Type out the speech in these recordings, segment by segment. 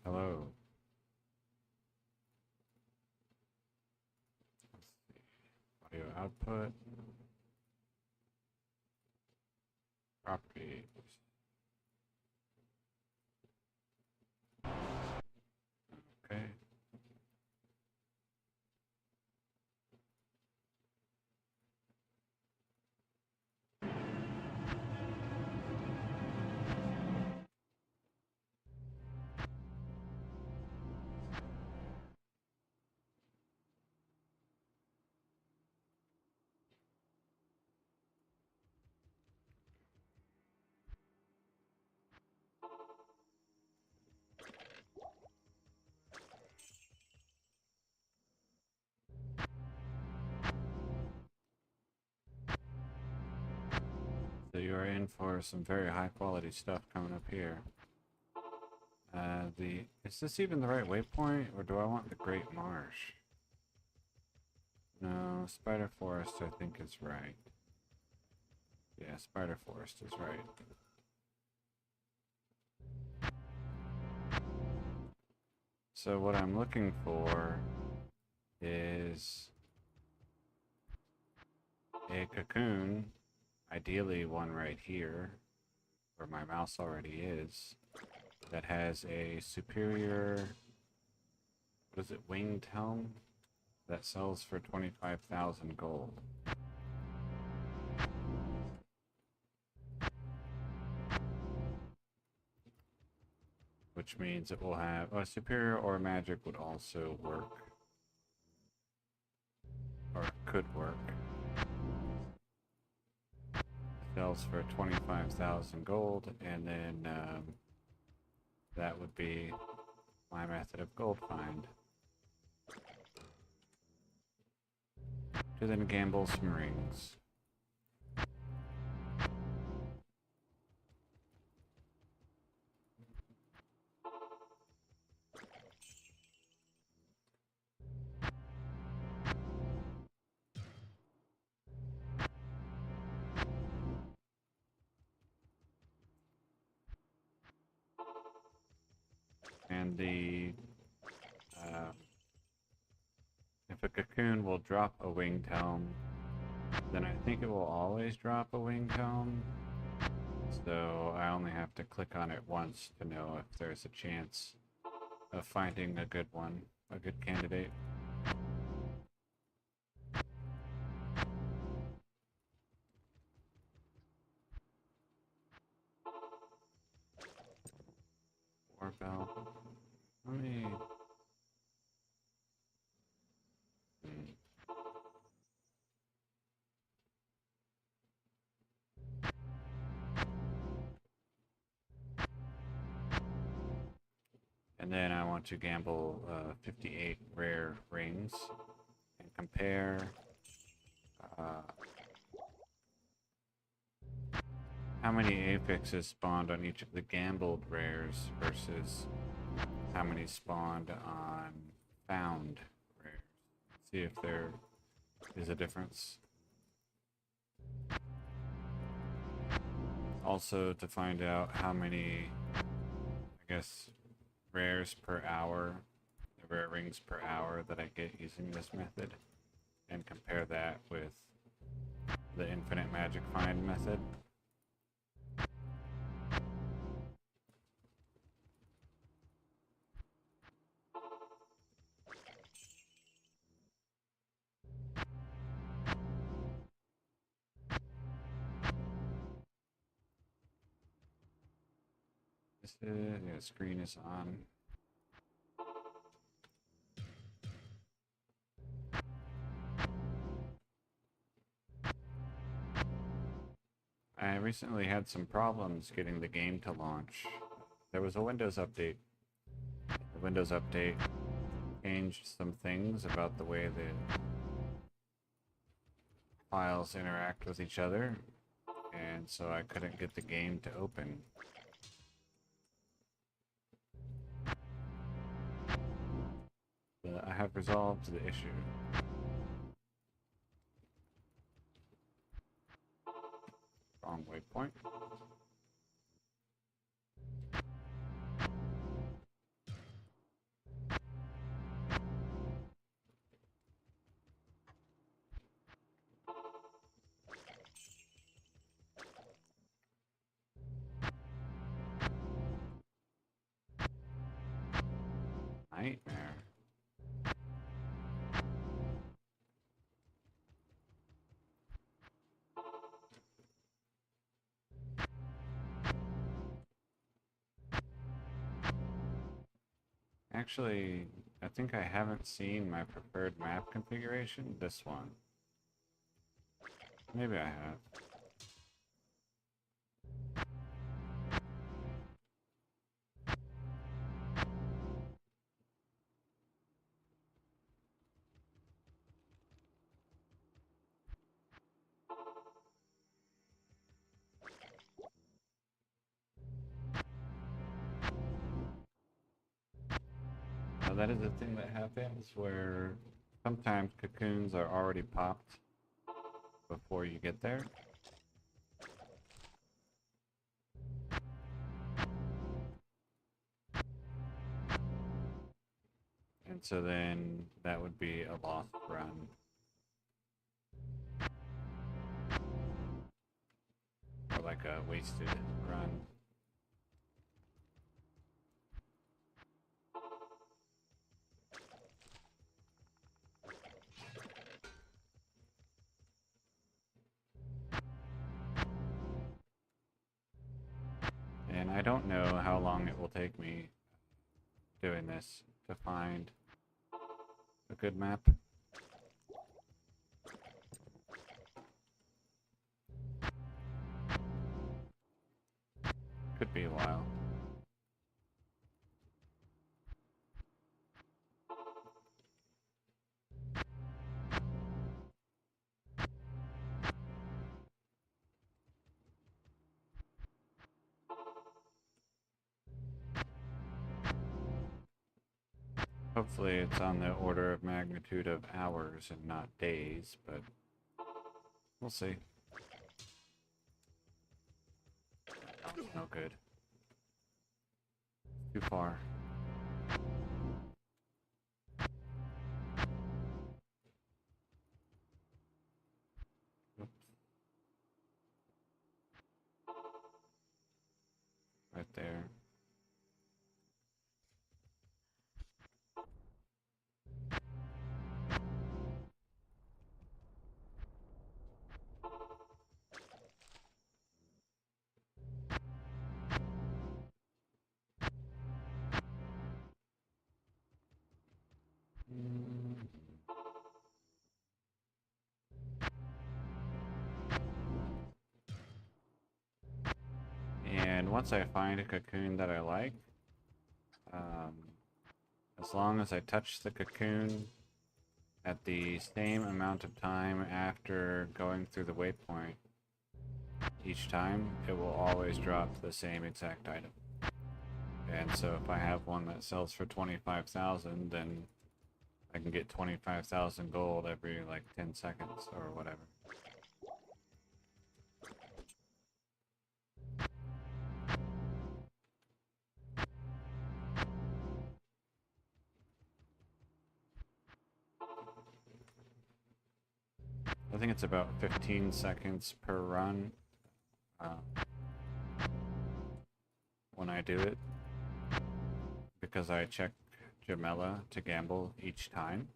Hello. Audio output. Properties. Okay. So you are in for some very high quality stuff coming up here. Is this even the right waypoint, or do I want the Great Marsh? No, Spider Forest I think is right. Yeah, Spider Forest is right. So what I'm looking for is a cocoon, ideally one right here, where my mouse already is, that has a superior, what is it, winged helm? That sells for 25,000 gold. Which means it will have a superior or magic would also work, or could work. Sells for 25,000 gold, and then that would be my method of gold find. To then gamble some rings. And if a cocoon will drop a winged helm, then I think it will always drop a winged helm. So I only have to click on it once to know if there's a chance of finding a good one, a good candidate. Bell. Let me. And then I want to gamble 58 rare rings and compare uh, how many affixes spawned on each of the gambled rares versus how many spawned on found rares. See if there is a difference. Also to find out how many, I guess, rares per hour, the rare rings per hour that I get using this method, and compare that with the infinite magic find method. This is, yeah, screen is on. I recently had some problems getting the game to launch. There was a Windows update. The Windows update changed some things about the way the files interact with each other, and so I couldn't get the game to open. But I have resolved the issue. Wrong waypoint. Actually, I think I haven't seen my preferred map configuration. This one. Maybe I have. Now that is a thing that happens where sometimes cocoons are already popped before you get there. And so then that would be a lost run. Or like a wasted run. And I don't know how long it will take me doing this to find a good map. Could be a while. Hopefully it's on the order of magnitude of hours and not days, but we'll see. No good. Too far. Oops. Right there. And once I find a cocoon that I like, as long as I touch the cocoon at the same amount of time after going through the waypoint each time, it will always drop the same exact item. And so if I have one that sells for 25,000, then I can get 25,000 gold every like 10 seconds or whatever. I think it's about 15 seconds per run when I do it, because I check Jamela to gamble each time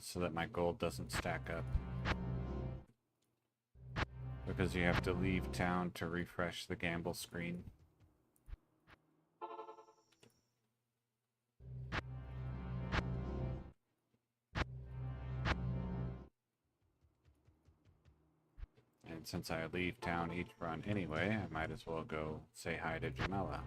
so that my gold doesn't stack up. Because you have to leave town to refresh the gamble screen. And since I leave town each run anyway, I might as well go say hi to Jamela.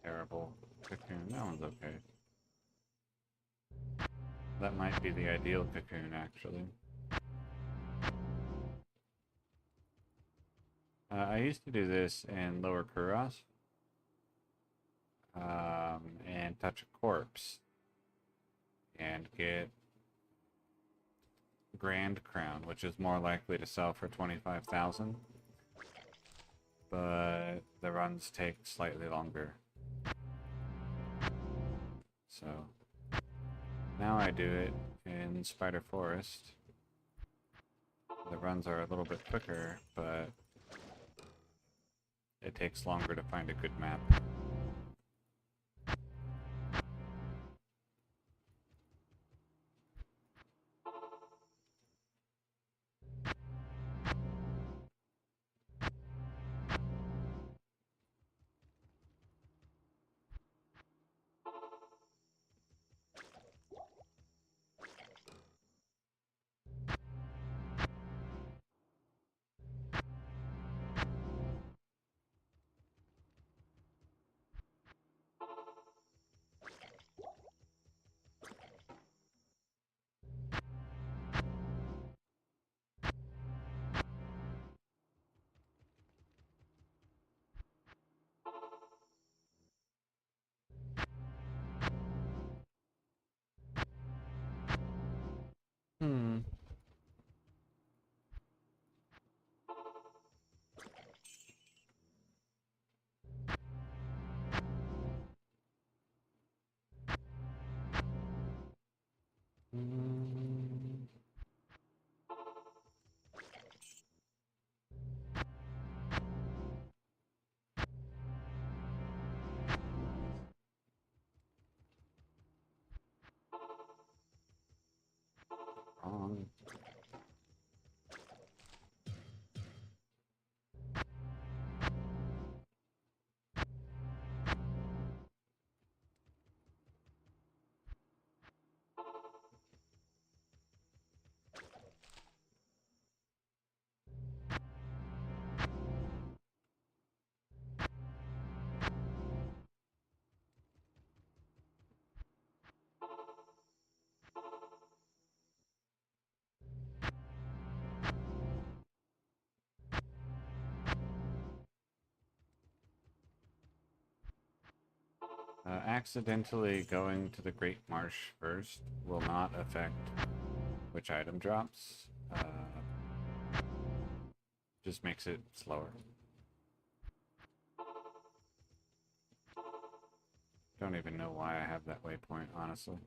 Terrible cocoon. That one's okay. That might be the ideal cocoon, actually. I used to do this in Lower Kuros. And touch a corpse. And get Grand Crown, which is more likely to sell for 25,000. but the runs take slightly longer. So now I do it in Spider Forest. The runs are a little bit quicker, but it takes longer to find a good map. Hmm. Mm. Wrong. Accidentally going to the Great Marsh first will not affect which item drops. Just makes it slower. Don't even know why I have that waypoint, honestly.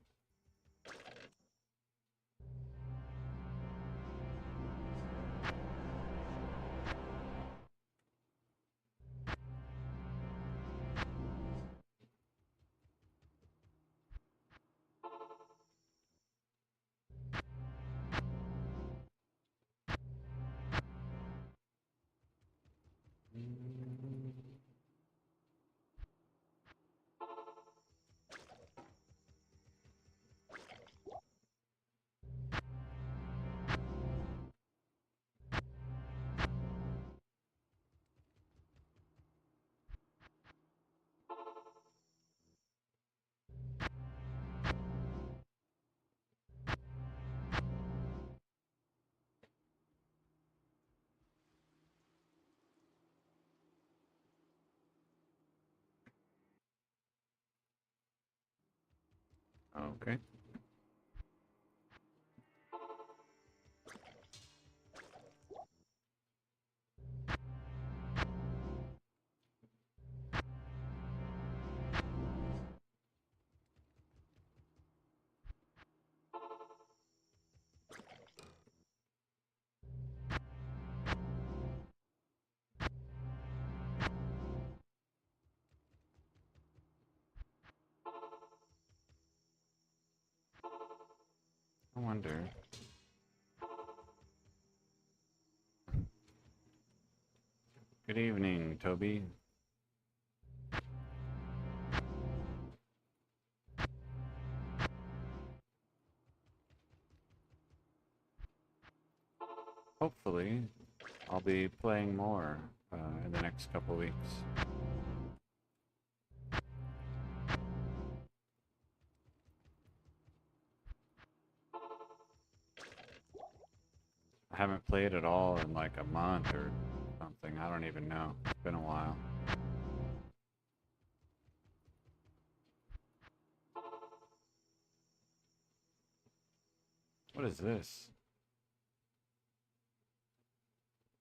Okay. I wonder. Good evening, Toby. Hopefully, I'll be playing more in the next couple weeks. I haven't played at all in like a month or something. I don't even know. It's been a while. What is this?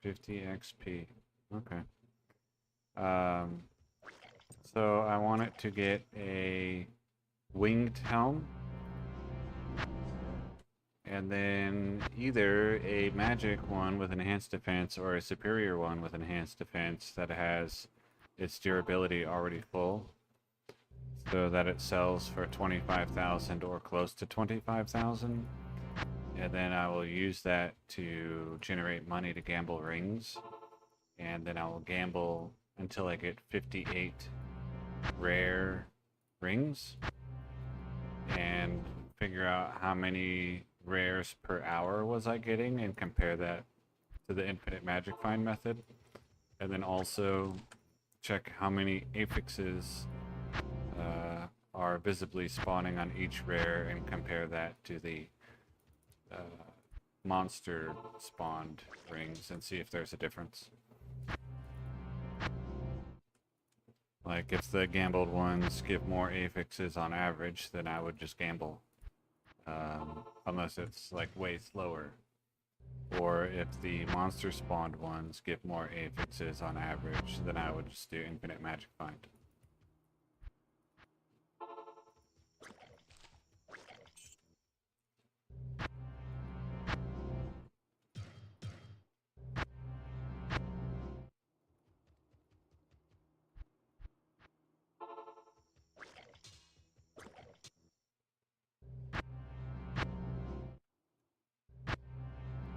50 XP. Okay. Um, so I want it to get a winged helm, and then either a magic one with enhanced defense or a superior one with enhanced defense that has its durability already full, so that it sells for 25,000 or close to 25,000. And then I will use that to generate money to gamble rings. And then I will gamble until I get 58 rare rings and figure out how many rares per hour was I getting and compare that to the infinite magic find method. And then also check how many affixes are visibly spawning on each rare and compare that to the monster spawned rings and see if there's a difference. Like if the gambled ones give more affixes on average, then I would just gamble. Unless it's like way slower. Or if the monster spawned ones give more affixes on average, then I would just do infinite magic find.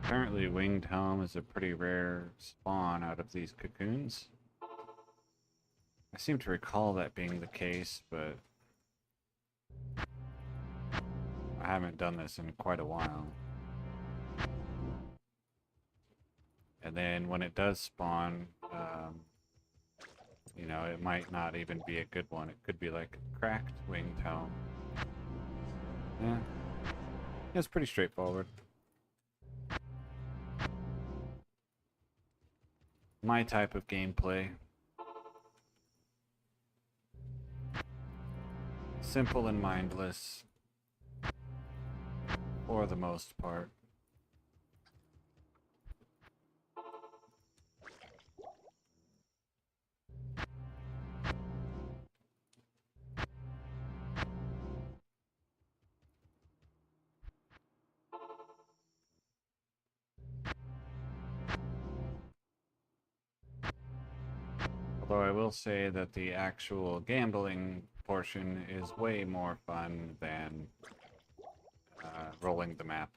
Apparently winged helm is a pretty rare spawn out of these cocoons. I seem to recall that being the case, but I haven't done this in quite a while. And then when it does spawn, you know, it might not even be a good one. It could be like a cracked winged helm. Yeah, it's pretty straightforward. My type of gameplay. Simple and mindless. For the most part. Although I will say that the actual gambling portion is way more fun than rolling the map.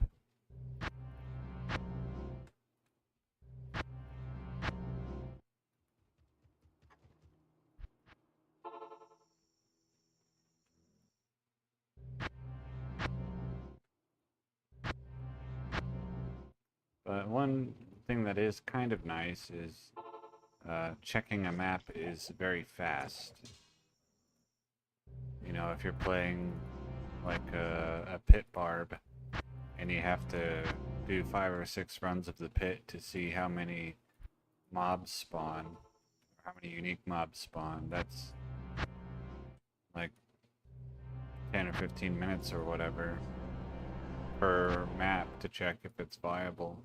But one thing that is kind of nice is checking a map is very fast. You know, if you're playing like a pit barb and you have to do 5 or 6 runs of the pit to see how many mobs spawn, or how many unique mobs spawn, that's like 10 or 15 minutes or whatever per map to check if it's viable.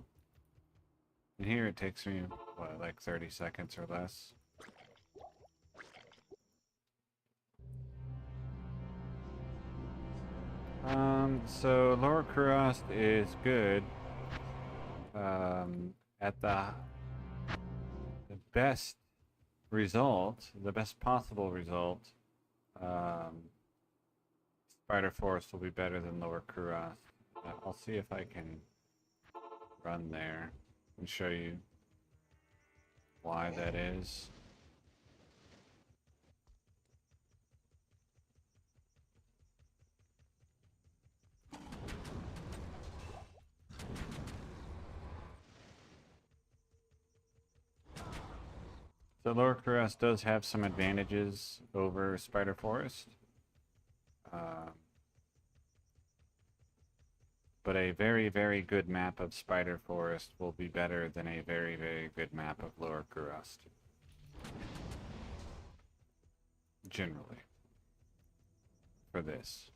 And here it takes me, what, like 30 seconds or less. So Lower Kurast is good at the best result, the best possible result. Spider Forest will be better than Lower Kurast. I'll see if I can run there and show you why that is. So Lower Kurast does have some advantages over Spider Forest. But a very, very good map of Spider Forest will be better than a very, very good map of Lower Kurast. Generally. For this.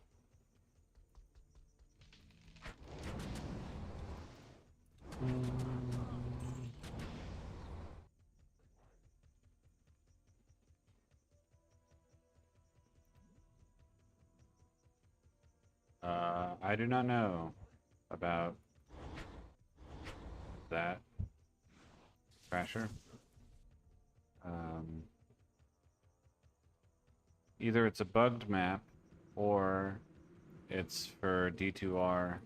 I do not know about that, Crasher. Either it's a bugged map or it's for D2R,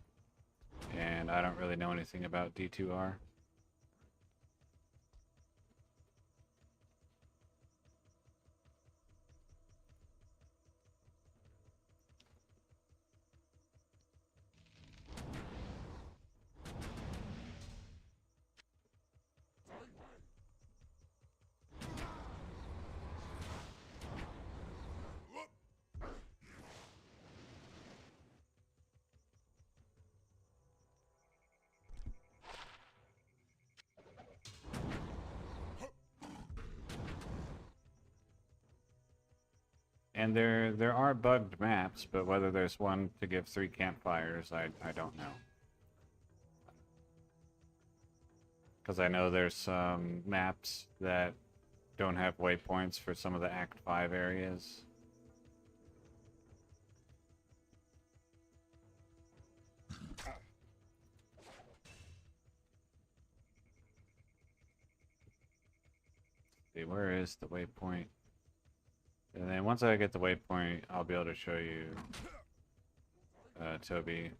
and I don't really know anything about D2R. And there are bugged maps, but whether there's one to give 3 campfires, I don't know. Because I know there's some maps that don't have waypoints for some of the Act 5 areas. See, where is the waypoint? And then once I get the waypoint, I'll be able to show you, Toby.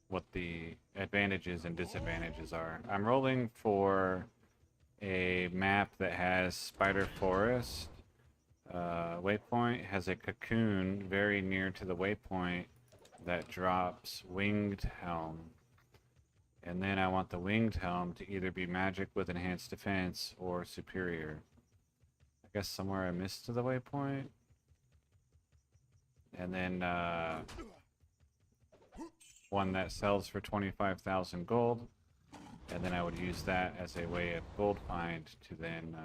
What the advantages and disadvantages are. I'm rolling for a map that has Spider Forest. Waypoint has a cocoon very near to the waypoint that drops Winged Helm. And then I want the Winged Helm to either be magic with enhanced defense or superior. I guess somewhere I missed to the waypoint. And then one that sells for 25,000 gold. And then I would use that as a way of gold find to then...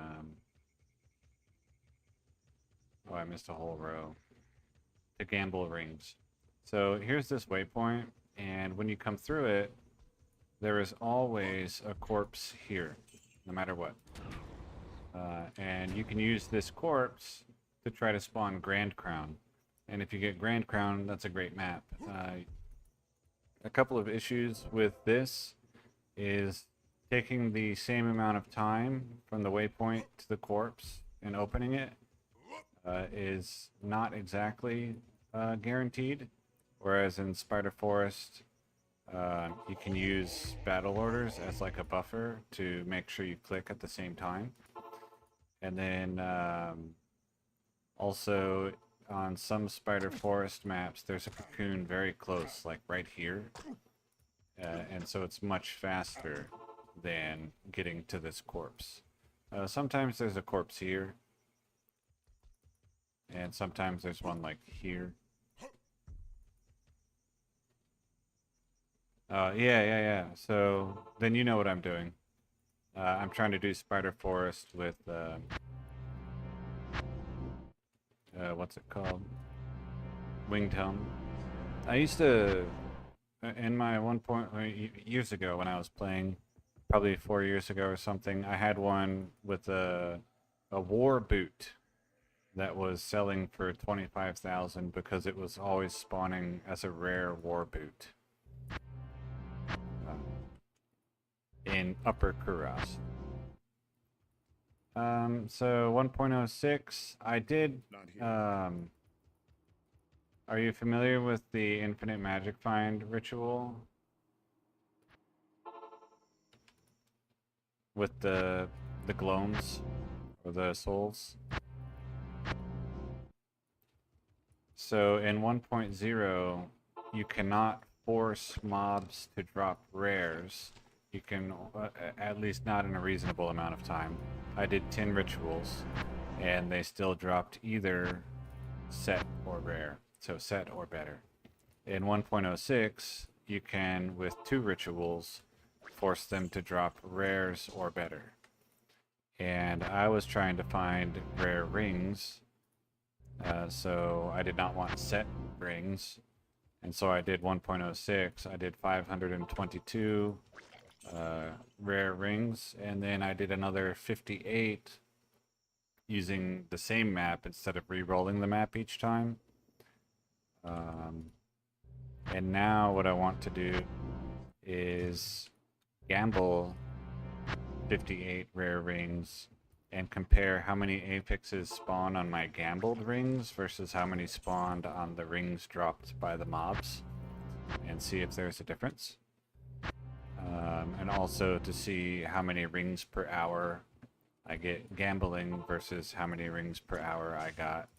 oh, I missed a whole row. To gamble rings. So here's this waypoint, and when you come through it, there is always a corpse here, no matter what. And you can use this corpse to try to spawn Grand Crown. And if you get Grand Crown, that's a great map. A couple of issues with this is taking the same amount of time from the waypoint to the corpse and opening it is not exactly guaranteed. Whereas in Spider Forest, you can use battle orders as like a buffer to make sure you click at the same time. And then also on some Spider Forest maps, there's a cocoon very close, like right here. And so it's much faster than getting to this corpse. Sometimes there's a corpse here. And sometimes there's one like here. Yeah. So then you know what I'm doing. I'm trying to do Spider Forest with what's it called? Winged Helm. I used to, in my years ago when I was playing, probably 4 years ago or something, I had one with a war boot that was selling for 25,000 because it was always spawning as a rare war boot. In Upper Kuras. So 1.06, I did, are you familiar with the Infinite Magic Find ritual? With the gloams, or the souls? So in 1.0, you cannot force mobs to drop rares. You can, at least not in a reasonable amount of time. I did 10 rituals, and they still dropped either set or rare, so set or better. In 1.06, you can, with 2 rituals, force them to drop rares or better. And I was trying to find rare rings, so I did not want set rings, and so I did 1.06. I did 522 rare rings, and then I did another 58 using the same map instead of re-rolling the map each time. And now what I want to do is gamble 58 rare rings and compare how many apexes spawn on my gambled rings versus how many spawned on the rings dropped by the mobs, and see if there's a difference. And also to see how many rings per hour I get gambling versus how many rings per hour I got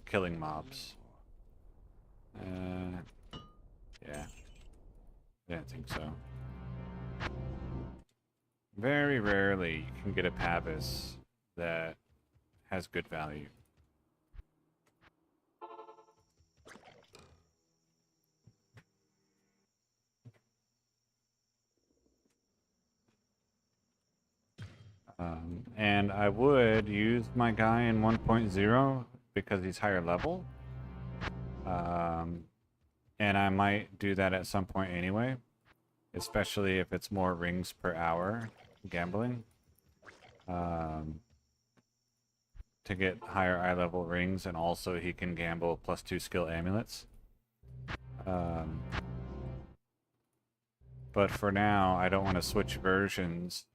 killing mobs. Yeah, I didn't think so. Very rarely you can get a Pavis that has good value. And I would use my guy in 1.0 because he's higher level. And I might do that at some point anyway, especially if it's more rings per hour gambling. To get higher eye level rings, and also he can gamble +2 skill amulets. But for now, I don't want to switch versions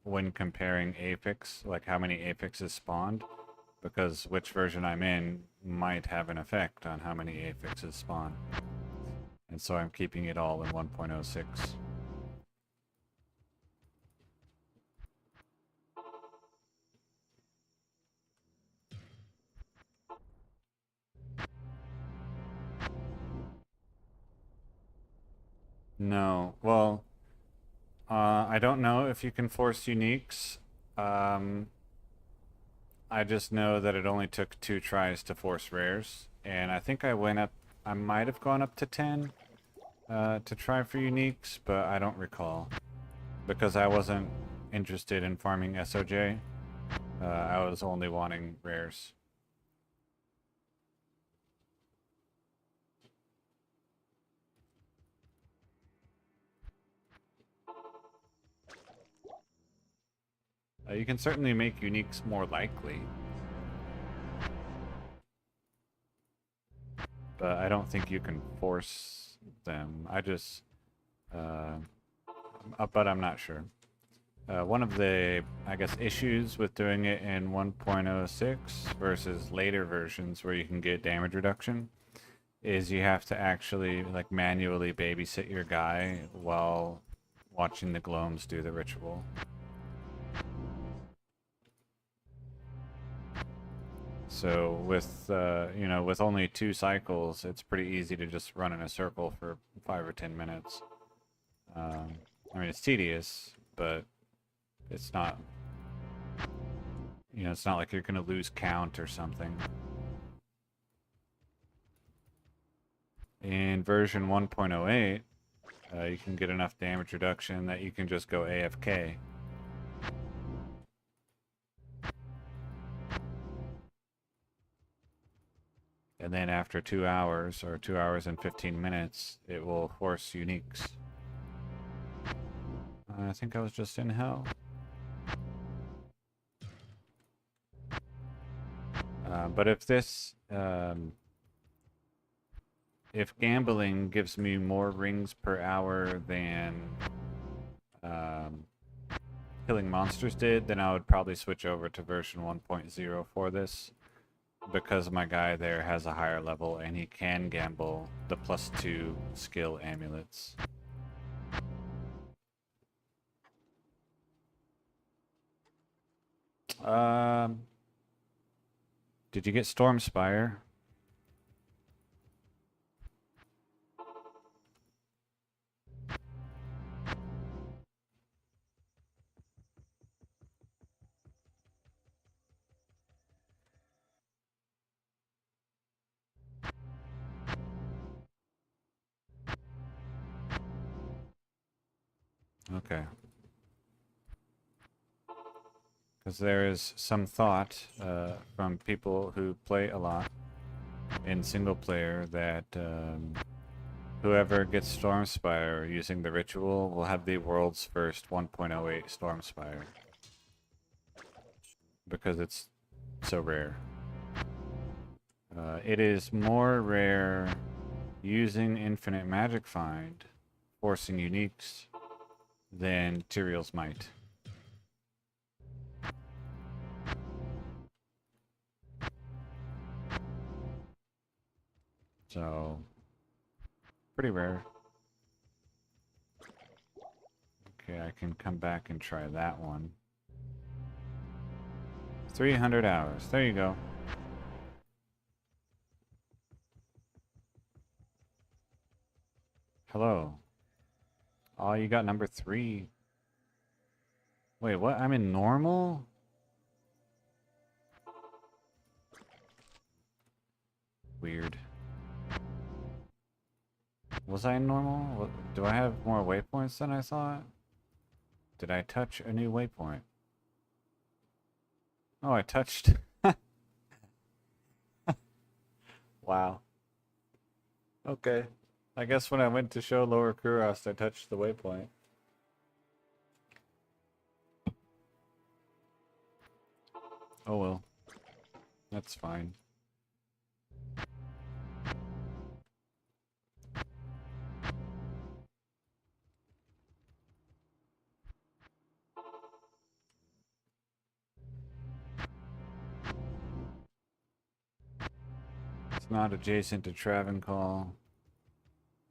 when comparing Apex, like how many Apexes spawned, because which version I'm in might have an effect on how many Apexes spawn. And so I'm keeping it all in 1.06. No, well, I don't know if you can force uniques. I just know that it only took 2 tries to force rares, and I think I might have gone up to 10 to try for uniques, but I don't recall, because I wasn't interested in farming SOJ. I was only wanting rares. You can certainly make uniques more likely, but I don't think you can force them. I just, but I'm not sure. One of the, I guess, issues with doing it in 1.06 versus later versions where you can get damage reduction is you have to actually like manually babysit your guy while watching the Gloams do the ritual. So with you know, with only 2 cycles, it's pretty easy to just run in a circle for 5 or 10 minutes. I mean, it's tedious, but it's not, you know, it's not like you're gonna lose count or something. In version 1.08, you can get enough damage reduction that you can just go AFK. And then after 2 hours, or 2 hours and 15 minutes, it will force uniques. I think I was just in hell. But if this, if gambling gives me more rings per hour than killing monsters did, then I would probably switch over to version 1.0 for this, because my guy there has a higher level and he can gamble the +2 skill amulets. Did you get Stormspire? Okay. Because there is some thought from people who play a lot in single player that whoever gets Storm Spire using the ritual will have the world's first 1.08 Storm Spire. Because it's so rare. It is more rare using Infinite Magic Find, forcing uniques, than Tyrael's Might. So, pretty rare. Okay, I can come back and try that one. 300 hours. There you go. Hello. Oh, you got number 3. Wait, what? I'm in normal? Weird. Was I in normal? Do I have more waypoints than I thought? Did I touch a new waypoint? Oh, I touched. Wow. Okay. I guess when I went to show Lower Kurast, I touched the waypoint. Oh well. That's fine. It's not adjacent to Travancore.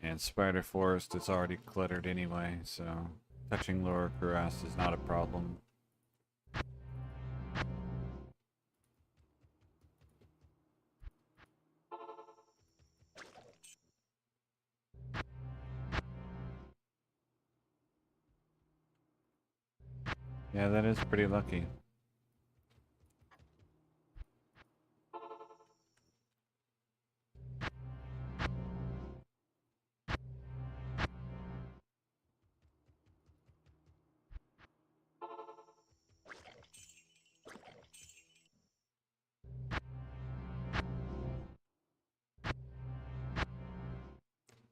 And Spider Forest is already cluttered anyway, so touching Lower Kurast is not a problem. Yeah, that is pretty lucky.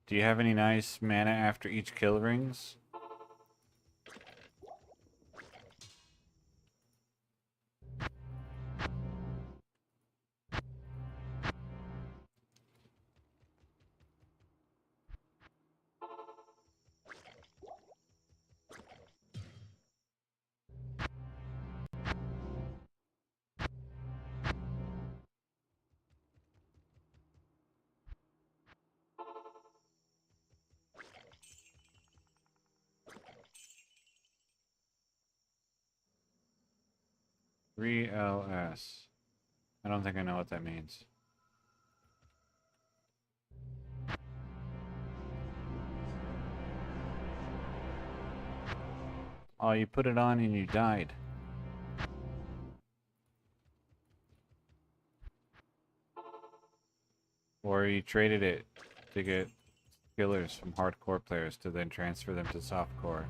Do you have any nice mana after each kill rings? LS. I don't think I know what that means. Oh, you put it on and you died. Or you traded it to get skillers from hardcore players to then transfer them to softcore.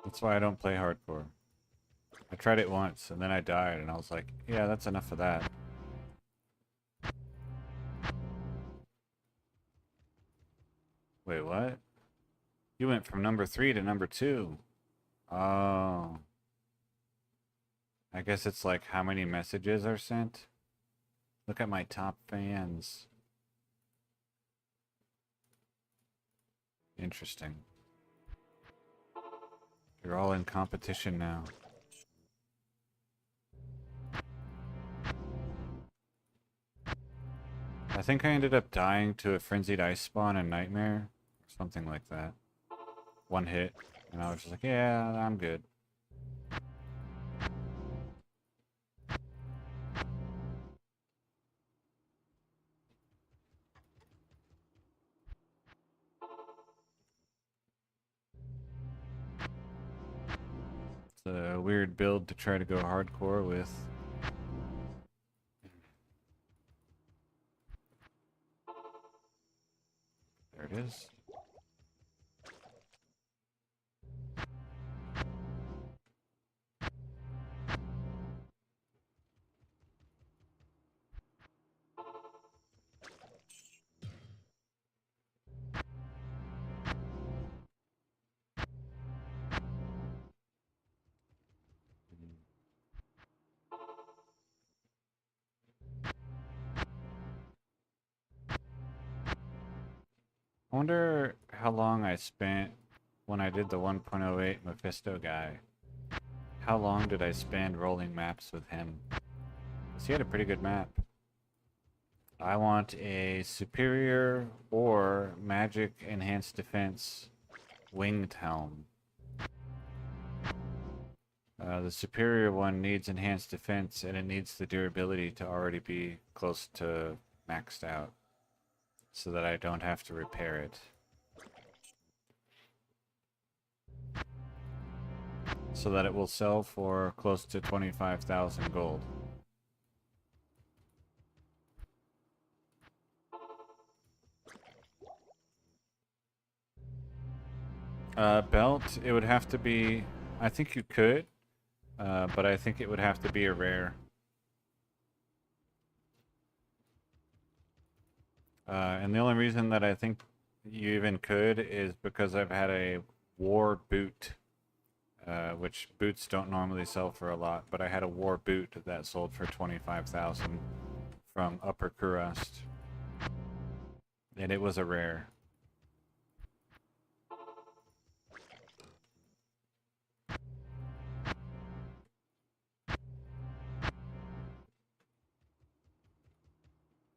That's why I don't play hardcore. I tried it once and then I died and I was like, yeah, that's enough of that. Wait, what? You went from number 3 to number 2. Oh. I guess it's like how many messages are sent. Look at my top fans. Interesting. You're all in competition now. I think I ended up dying to a Frenzied Ice Spawn and Nightmare. Or something like that. One hit. And I was just like, yeah, I'm good. It's a weird build to try to go hardcore with. There it is. I wonder how long I spent when I did the 1.08 Mephisto guy. How long did I spend rolling maps with him? Because he had a pretty good map. I want a superior or magic enhanced defense winged helm. The superior one needs enhanced defense and it needs the durability to already be close to maxed out so that I don't have to repair it. So that it will sell for close to 25,000 gold. Belt, it would have to be, I think you could, but I think it would have to be a rare. And the only reason that I think you even could is because I've had a war boot, which boots don't normally sell for a lot, but I had a war boot that sold for 25,000 from Upper Kurast, and it was a rare.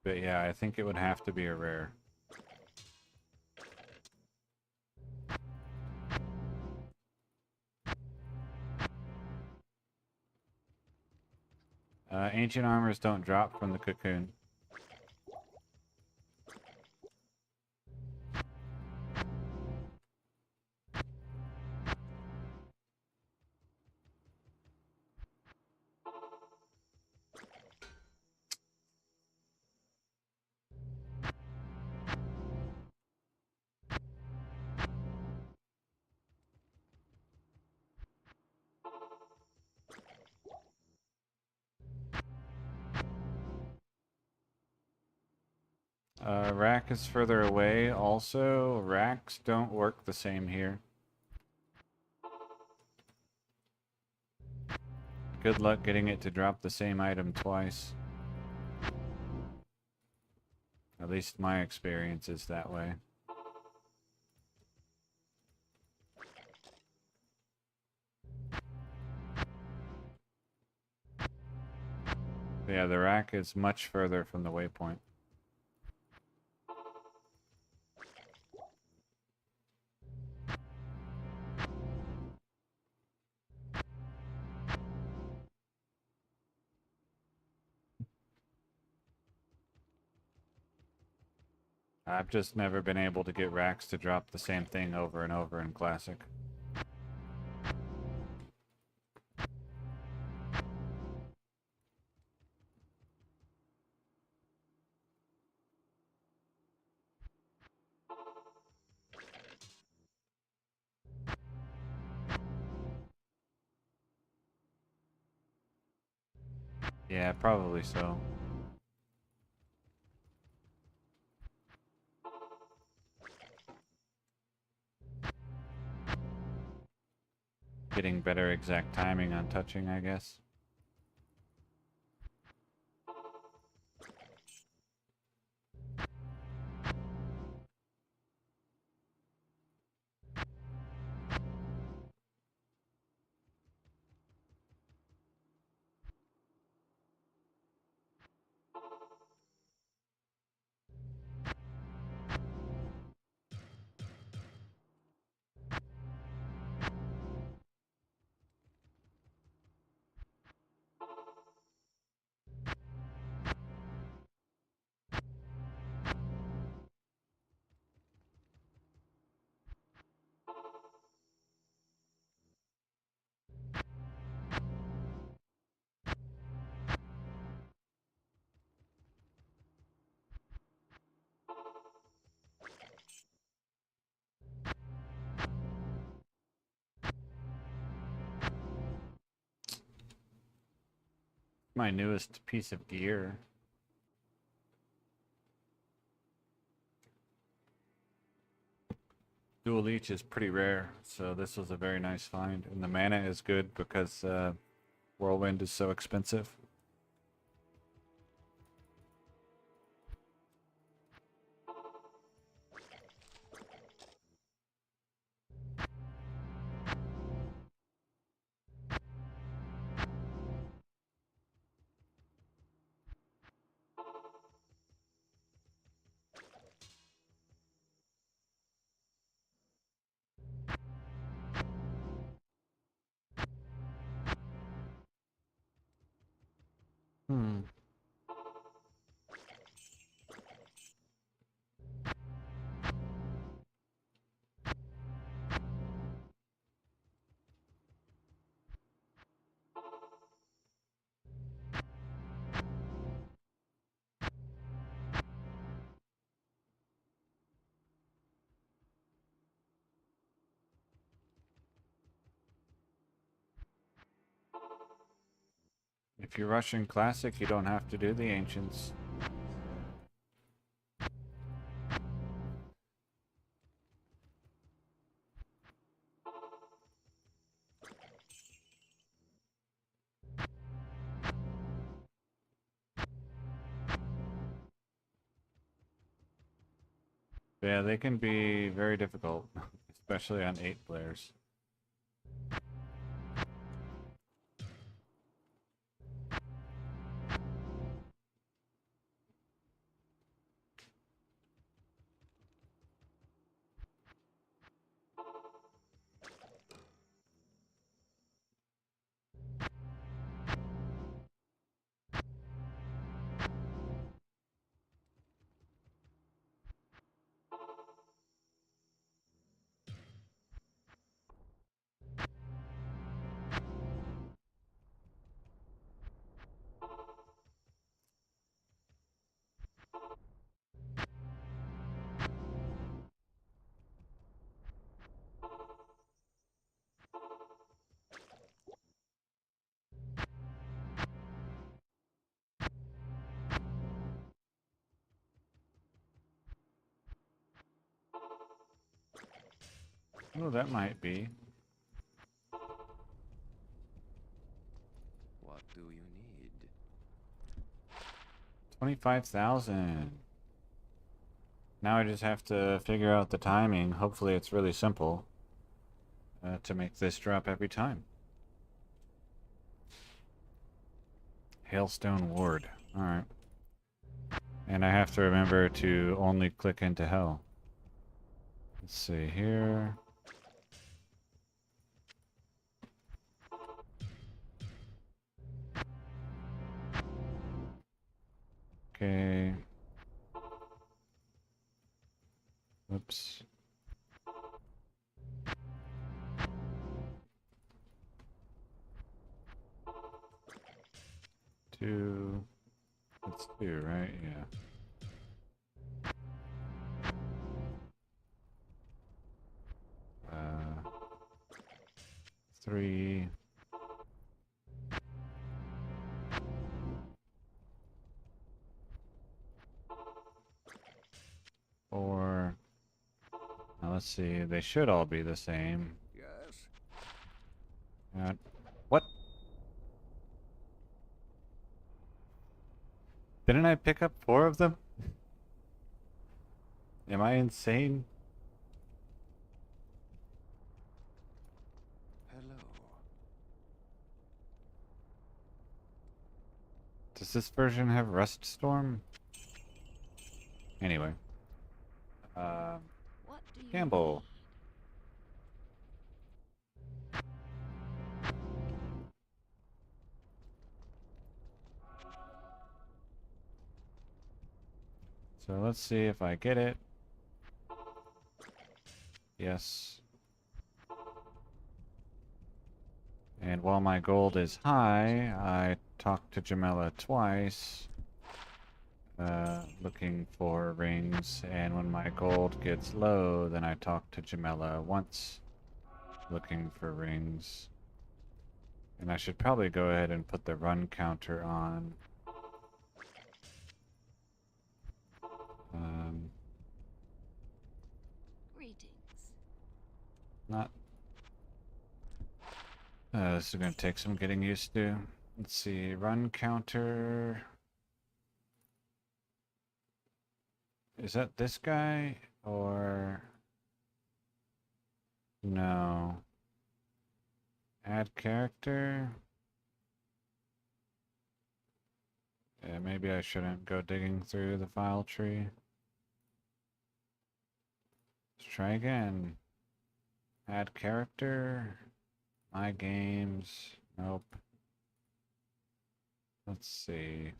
But yeah, I think it would have to be a rare. Ancient armors don't drop from the cocoon. Rack is further away. Also, racks don't work the same here. Good luck getting it to drop the same item twice. At least my experience is that way. But yeah, the rack is much further from the waypoint. I've just never been able to get racks to drop the same thing over and over in Classic. Yeah, probably so. Getting better exact timing on touching, I guess. My newest piece of gear. Dual Leech is pretty rare, so this was a very nice find. And the mana is good because Whirlwind is so expensive. Hmm. If you're rushing Classic, you don't have to do the Ancients. Yeah, they can be very difficult, especially on 8 players. Oh, that might be. What do you need? 25,000. Now I just have to figure out the timing. Hopefully it's really simple to make this drop every time. Hailstone Ward. Alright. And I have to remember to only click into hell. Let's see here. Okay. Oops. Two. That's 2, right? Yeah. Uh, 3. 4. Now let's see. They should all be the same. Yes? What? Didn't I pick up 4 of them? Am I insane? Hello. Does this version have Rust Storm? Anyway. What do you Campbell. So let's see if I get it. Yes. And while my gold is high, I talked to Jamela twice, looking for rings, and when my gold gets low, then I talk to Jamela once, looking for rings. And I should probably go ahead and put the run counter on. Greetings. Not. This is going to take some getting used to. Let's see, run counter. Is that this guy or no? Add character. Yeah, maybe I shouldn't go digging through the file tree. Let's try again. Add character. My games. Nope. Let's see.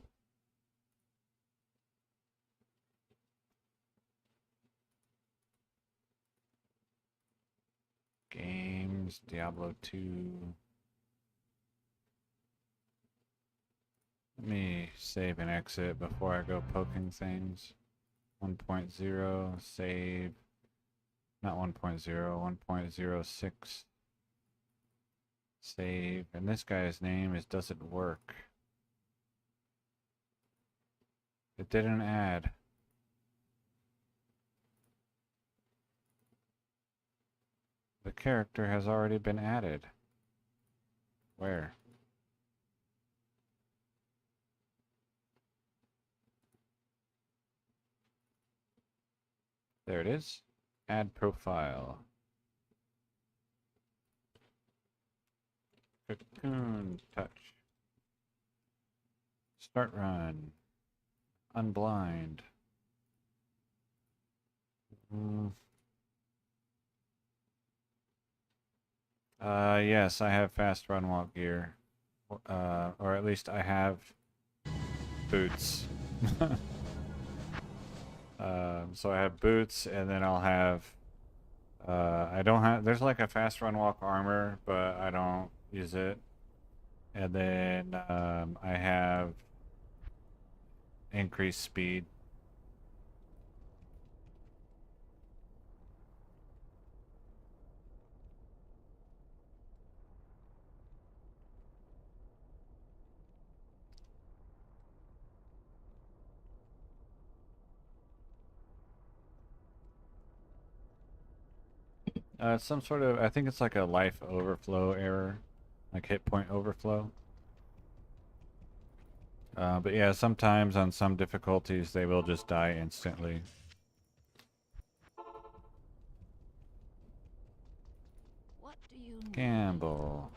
Games, Diablo 2. Let me save and exit before I go poking things. 1.0, save. Not 1.0, 1.06. Save. And this guy's name is doesn't work. It didn't add. The character has already been added. Where? There it is. Add profile. Cocoon touch. Start run. Unblind. Yes, I have fast run walk gear. Or at least I have boots. So I have boots, and then I'll have. I don't have. There's like a fast run walk armor, but I don't use it. And then I have increased speed. Some sort of, I think it's like a life overflow error, like hit point overflow. But yeah, sometimes on some difficulties they will just die instantly. What do you need? Gamble.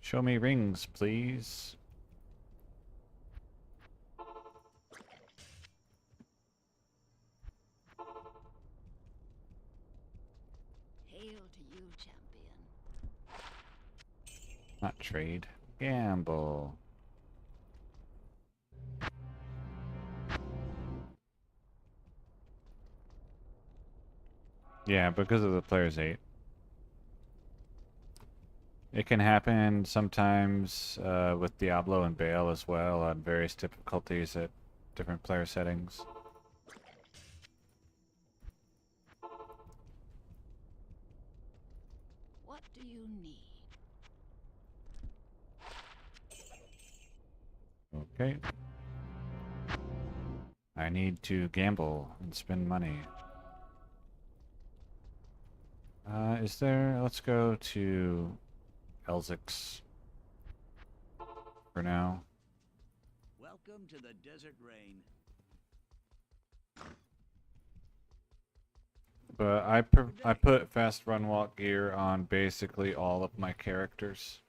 Show me rings, please. Hail to you, champion. Not trade. Gamble. Yeah, because of the player's 8. It can happen sometimes with Diablo and Baal as well on various difficulties at different player settings. What do you need? Okay. I need to gamble and spend money. Is there... Let's go to Elzix for now. Welcome to the Desert Rain. But I put fast run walk gear on basically all of my characters.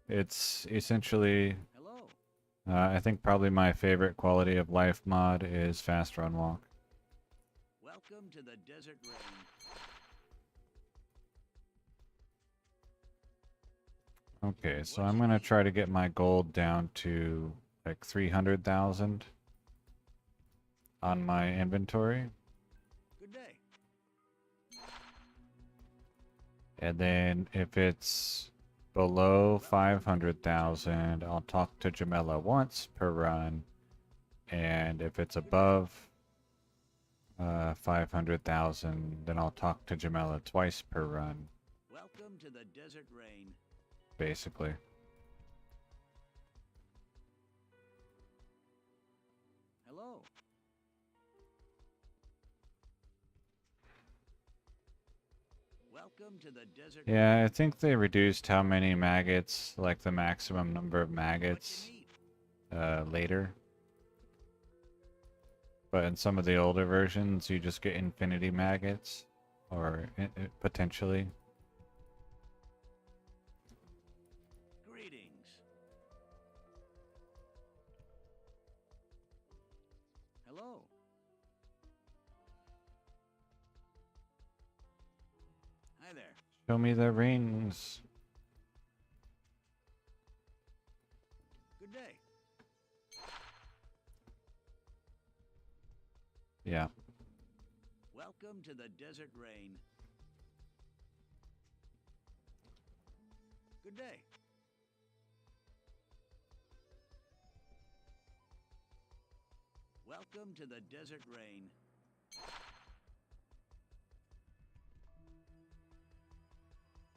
It's essentially... Hello. I think probably my favorite quality of life mod is fast run walk. Welcome to the Desert Rain. Okay, so I'm gonna try to get my gold down to like 300,000 on my inventory. Good day. And then if it's below 500,000, I'll talk to Jamela once per run. And if it's above 500,000, then I'll talk to Jamela twice per run, Welcome to the Desert Rain. basically. Hello. Welcome to the Desert Yeah, Rain. I think they reduced how many maggots, like the maximum number of What maggots, you need? later. But in some of the older versions, you just get infinity maggots, or potentially. Greetings. Hello. Hi there. Show me the rings. Good day. Yeah. Welcome to the Desert Rain. Good day. Welcome to the Desert Rain.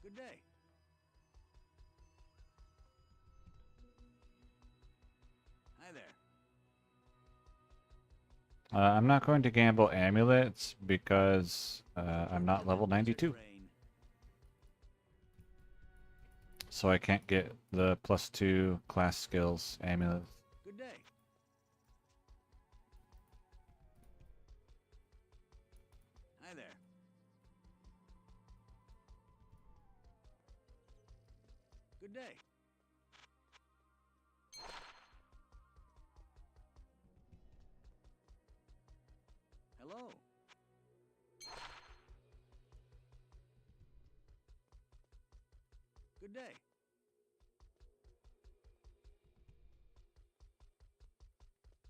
Good day. Hi there. I'm not going to gamble amulets because I'm not Welcome to level the Desert 92. Rain. So I can't get the +2 class skills amulet. Good day. Hi there. Good day. Hello. Good day.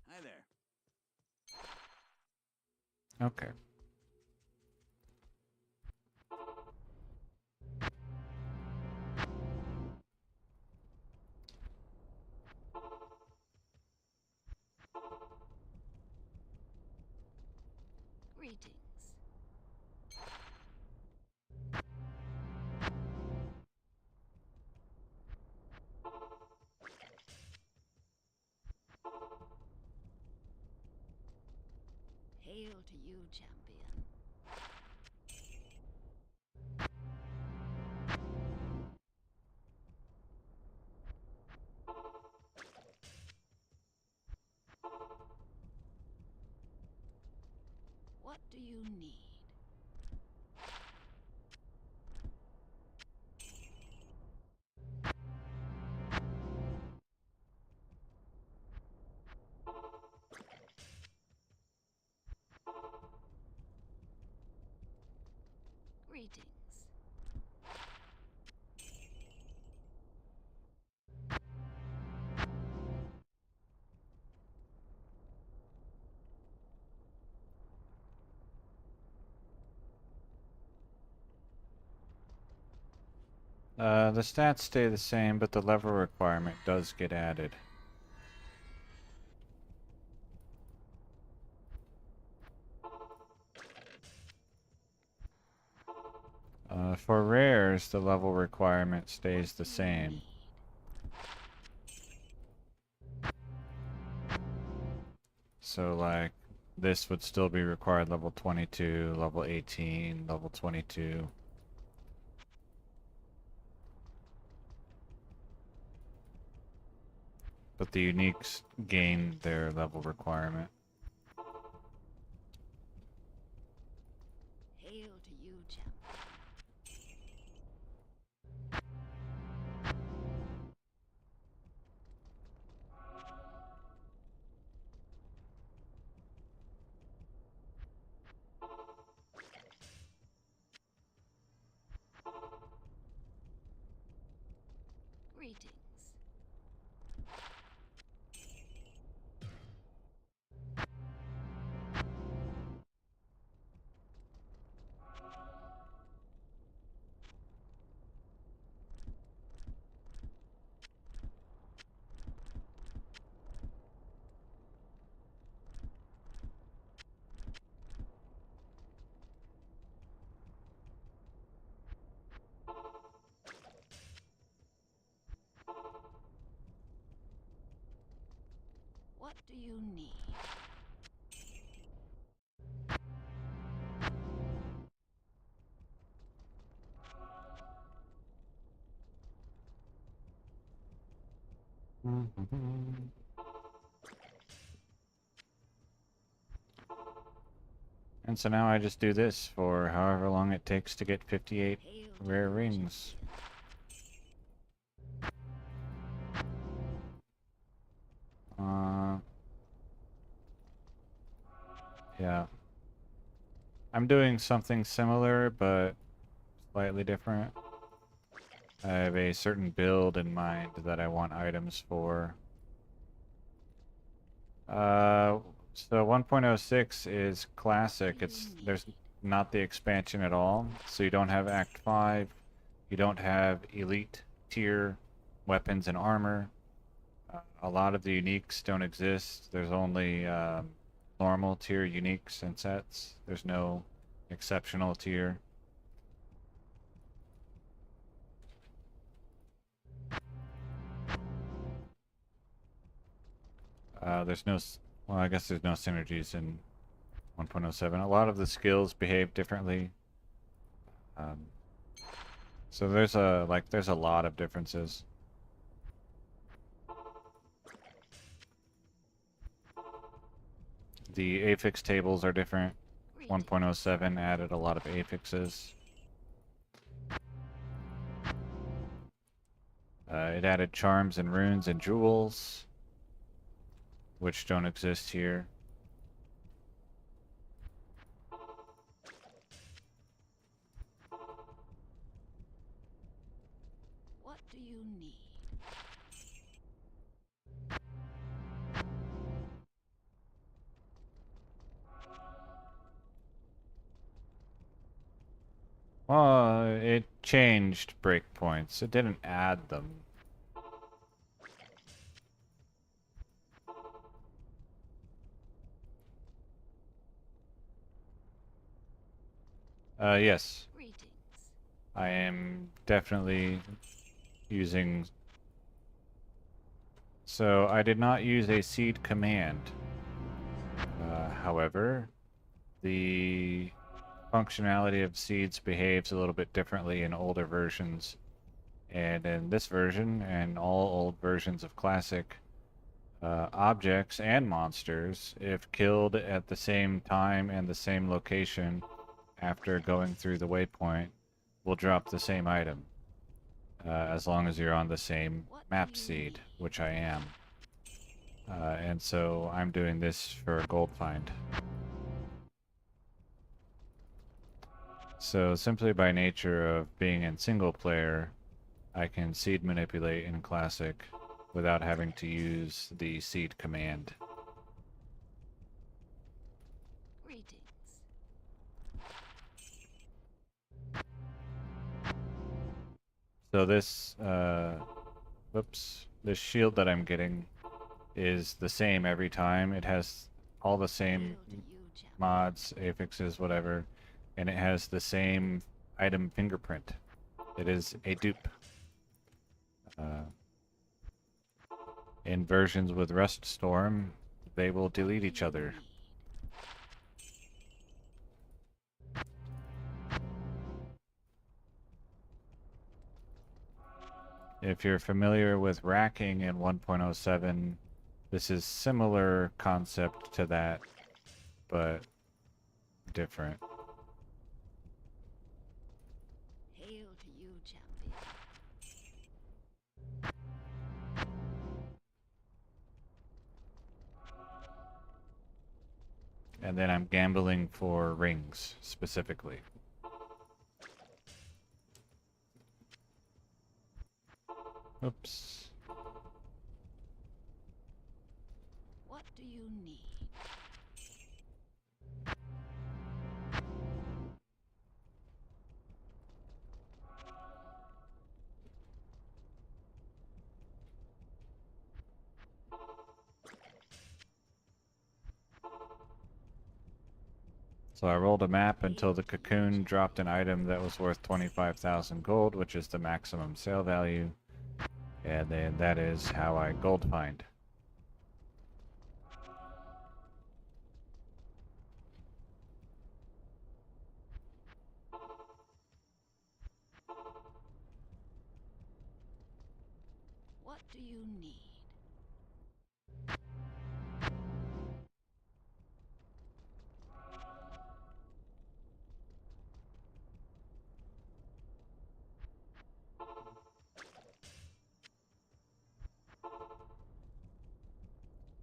Hi there. Okay. Greetings. Hail to you, champion. What do you need? Greetings. The stats stay the same, but the level requirement does get added. For rares, the level requirement stays the What do you same. need? So, like, this would still be required level 22, level 18, level 22. But the uniques gain their level requirement. Hail to you, champion. Greetings. What do you need? And so now I just do this for however long it takes to get 58 Hail to rare you, rings. Yeah. I'm doing something similar, but slightly different. I have a certain build in mind that I want items for. So 1.06 is classic. There's not the expansion at all, so you don't have Act 5. You don't have elite tier weapons and armor. A lot of the uniques don't exist. There's only normal tier uniques and sets. There's no exceptional tier. There's no, well, I guess there's no synergies in 1.07. A lot of the skills behave differently. So there's a lot of differences. The affix tables are different. 1.07 added a lot of affixes. It added charms and runes and jewels, which don't exist here. What do you need? Well, it changed breakpoints. It didn't add them. Yes. Greetings. I am definitely using... So, I did not use a seed command. However, the functionality of seeds behaves a little bit differently in older versions. And in this version, and all old versions of Classic, objects and monsters, if killed at the same time and the same location after going through the waypoint, will drop the same item. As long as you're on the same map seed, which I am. And so I'm doing this for gold find. So simply by nature of being in single player, I can seed manipulate in Classic without having to use the seed command. Greetings. So this, this shield that I'm getting is the same every time. It has all the same Hail to you, champion. mods, affixes, whatever, and it has the same item fingerprint. It is a dupe. In versions with Rust Storm, they will delete each other. If you're familiar with racking in 1.07, this is similar concept to that, but different. Hail to you, champion. And then I'm gambling for rings, specifically. Oops. What do you need? So I rolled a map until the cocoon dropped an item that was worth 25,000 gold, which is the maximum sale value. And then that is how I gold find. What do you need?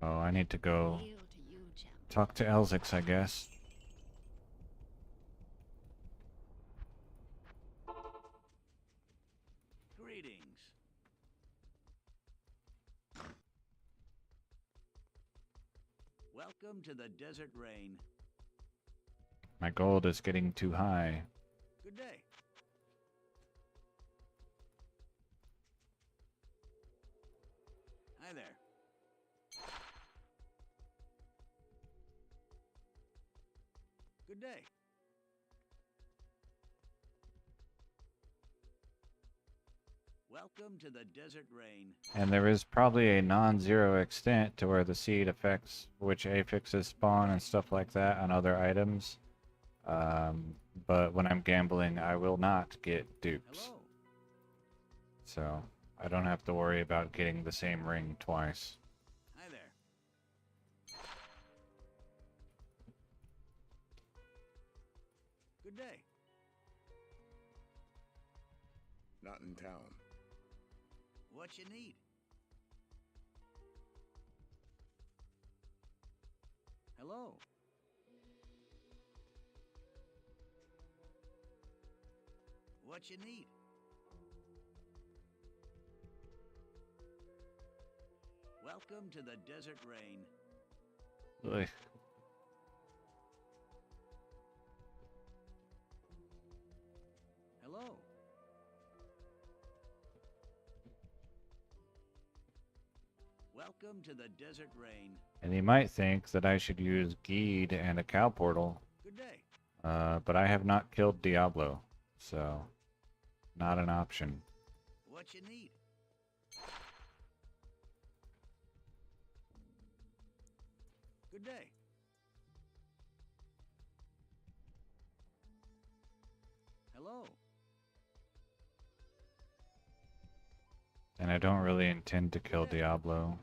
Oh, I need to go Hail to you, champion. talk to Elzix, I guess. Greetings. Welcome to the Desert Rain. My gold is getting too high. Good day. Hi there. Good day. Welcome to the Desert Rain. And there is probably a non-zero extent to where the seed affects which affixes spawn and stuff like that on other items. But when I'm gambling, I will not get dupes. Hello. So I don't have to worry about getting the same ring twice. Hi there. Good day. Not in town. What you need? Hello. What you need? Welcome to the Desert Rain. Ugh. Hello. Welcome to the Desert Rain. And you might think that I should use Geed and a cow portal, Good day. but I have not killed Diablo, so not an option. What you need? Good day. Hello. And I don't really intend to kill Diablo.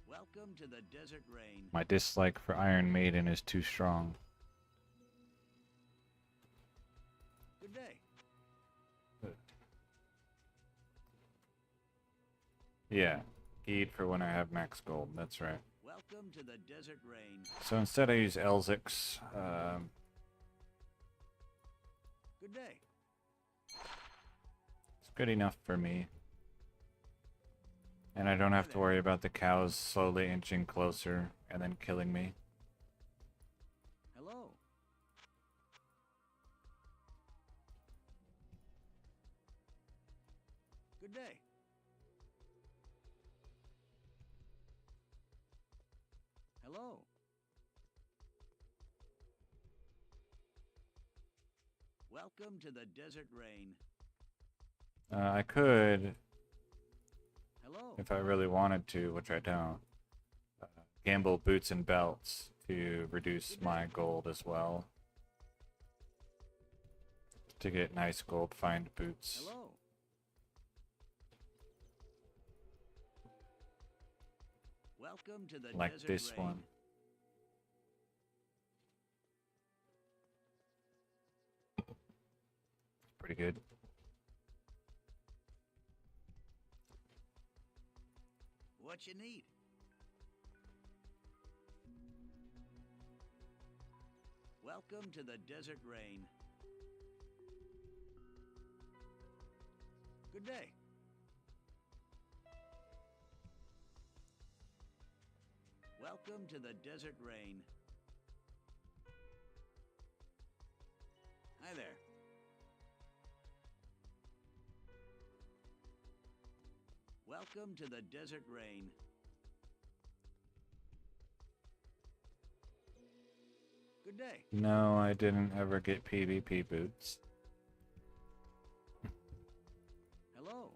Welcome to the Desert Rain. My dislike for Iron Maiden is too strong. Good day. Yeah, Geed for when I have max gold, that's right. Welcome to the Desert Rain. So instead I use Elzix. Good day. It's good enough for me. And I don't have to worry about the cows slowly inching closer and then killing me. Hello. Good day. Hello. Welcome to the Desert Rain. I could, Hello. if I really wanted to, which I don't, gamble boots and belts to reduce my gold as well. To get nice gold find boots. Hello. Welcome to the Like Desert this Rain. one. Pretty good. What you need? Welcome to the Desert Rain. Good day. Welcome to the Desert Rain. Hi there. Welcome to the Desert Rain. Good day. No, I didn't ever get PvP boots. Hello.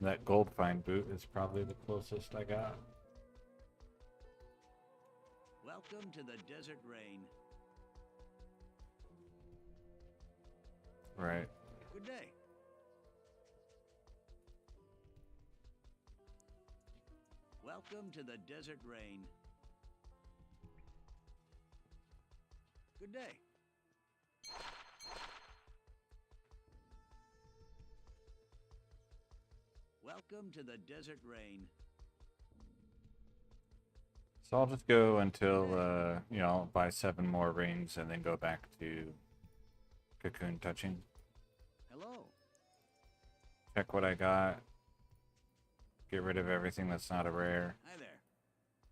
That gold find boot is probably the closest I got. Welcome to the Desert Rain. Right. Good Good day. Welcome to the Desert Rain. Good day. Welcome to the Desert Rain. So I'll just go until, you know, I'll buy 7 more rings and then go back to cocoon touching. Hello. Check what I got. Get rid of everything that's not a rare. Hi there.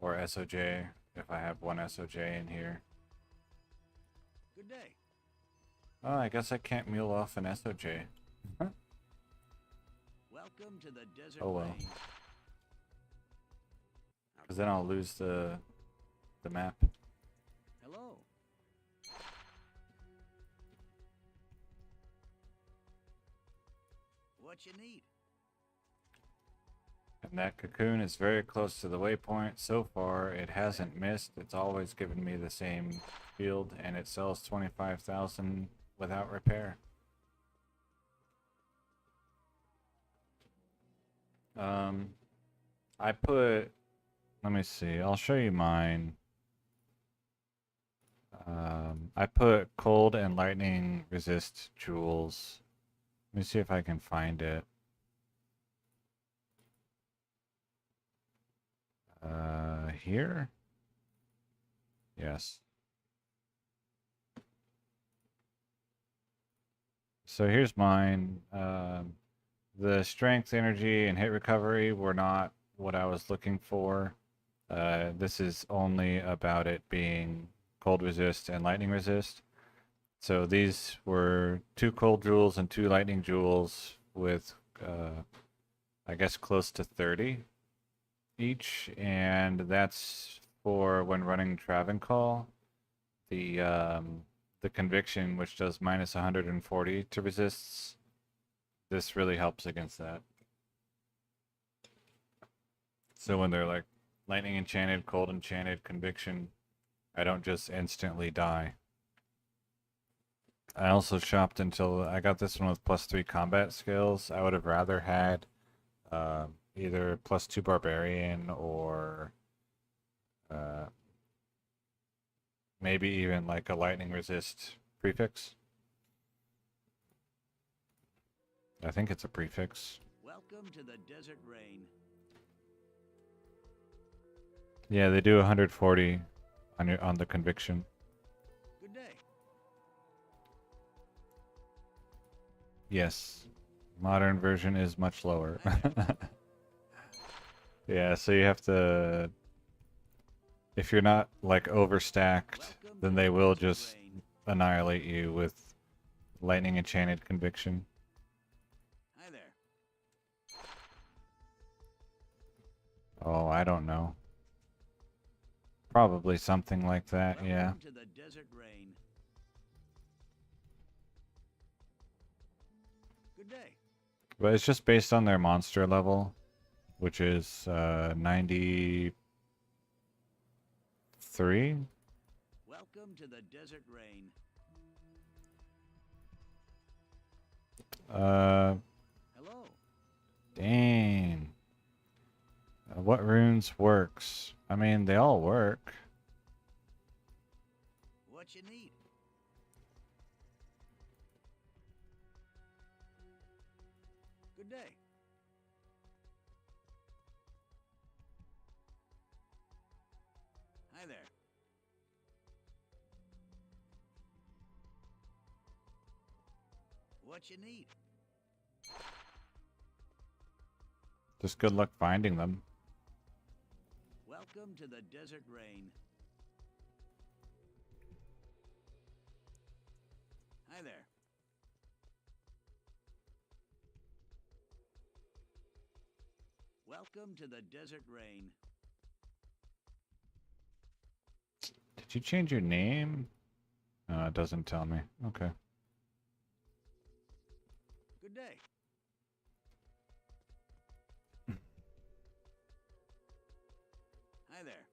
Or SOJ, if I have one SOJ in here. Good day. Oh, I guess I can't mule off an SOJ. Welcome to the Desert Oh well. Rain. Because then I'll lose the map. Hello. What you need? And that cocoon is very close to the waypoint. So far, it hasn't missed. It's always given me the same field, and it sells 25,000 without repair. I put, let me see, I'll show you mine. I put cold and lightning resist jewels. Let me see if I can find it. Here? Yes. So here's mine. The strength, energy, and hit recovery were not what I was looking for. This is only about it being cold resist and lightning resist. So these were 2 cold jewels and 2 lightning jewels with, I guess, close to 30 each, and that's for when running Travancore. The conviction, which does minus 140 to resists, this really helps against that. So when they're like lightning enchanted, cold enchanted, conviction, I don't just instantly die. I also shopped until I got this one with +3 combat skills. I would have rather had either +2 barbarian or maybe even like a lightning resist prefix. I think it's a prefix. Welcome to the Desert Rain. Yeah, they do 140 on the conviction. Good day. Yes. Modern version is much lower. Yeah, so you have to, if you're not like overstacked, Welcome then to they the will Desert just Rain. annihilate you with lightning enchanted conviction. Hi there. Oh, I don't know. Probably something like that, yeah. Welcome to the Desert Rain. Good day. But it's just based on their monster level, which is 93. Welcome to the Desert Rain. Hello. Dang. What runes works? I mean, they all work. What you need? Good day. Hi there. What you need? Just good luck finding them. Welcome to the Desert Rain. Hi there. Welcome to the Desert Rain. Did you change your name? It doesn't tell me. Okay. Good day. Hi there.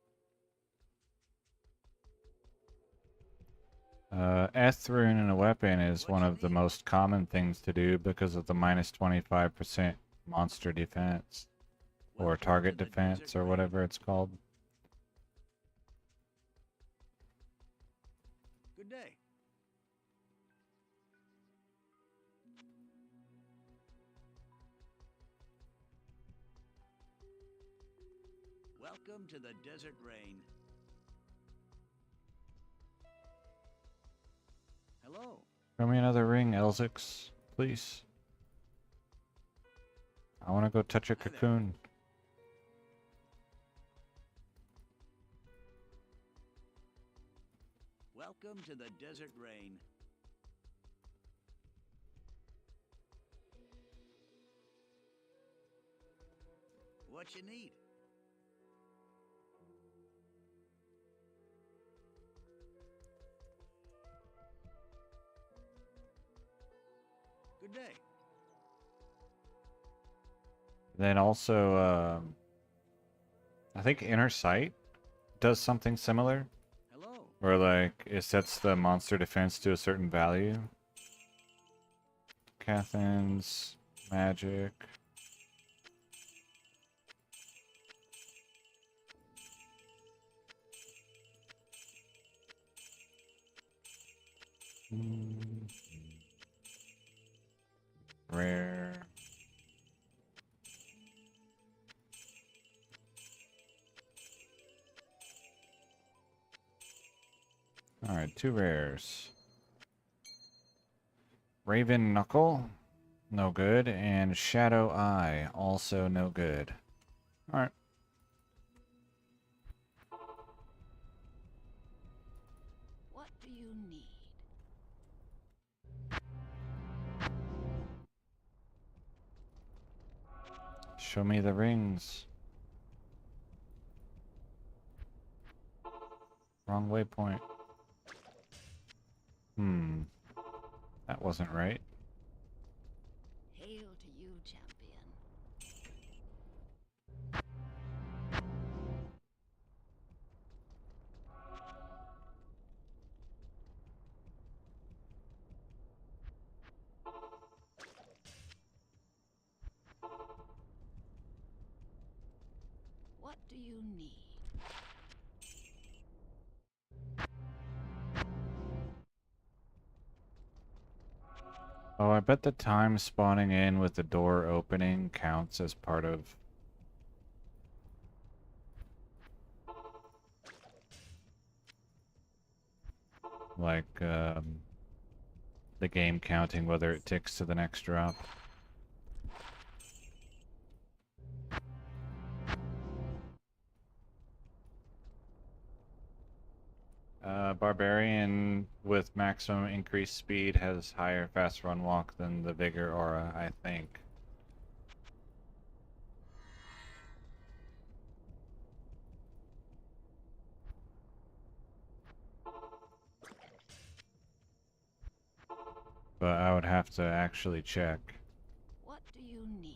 S rune in a weapon is one of the most common things to do because of the minus 25% monster defense. Or Welcome target to the defense, Desert or Rain. whatever it's called. Good day. Welcome to the Desert Rain. Hello. Show me another ring, Elzix, please. I want to go touch a Hi there. cocoon. Welcome to the Desert Rain. What you need? Good day. Then also, I think Inner Sight does something similar, Hello. where like it sets the monster defense to a certain value. Cathin's magic. Rare. Alright, 2 rares. Raven Knuckle, no good, and Shadow Eye, also no good. Alright. What do you need? Show me the rings. Wrong waypoint. That wasn't right. Hail to you, champion. What do you need? Oh, I bet the time spawning in with the door opening counts as part of... like, the game counting whether it ticks to the next drop. Barbarian with maximum increased speed has higher fast run walk than the Vigor Aura, I think. But I would have to actually check. What do you need?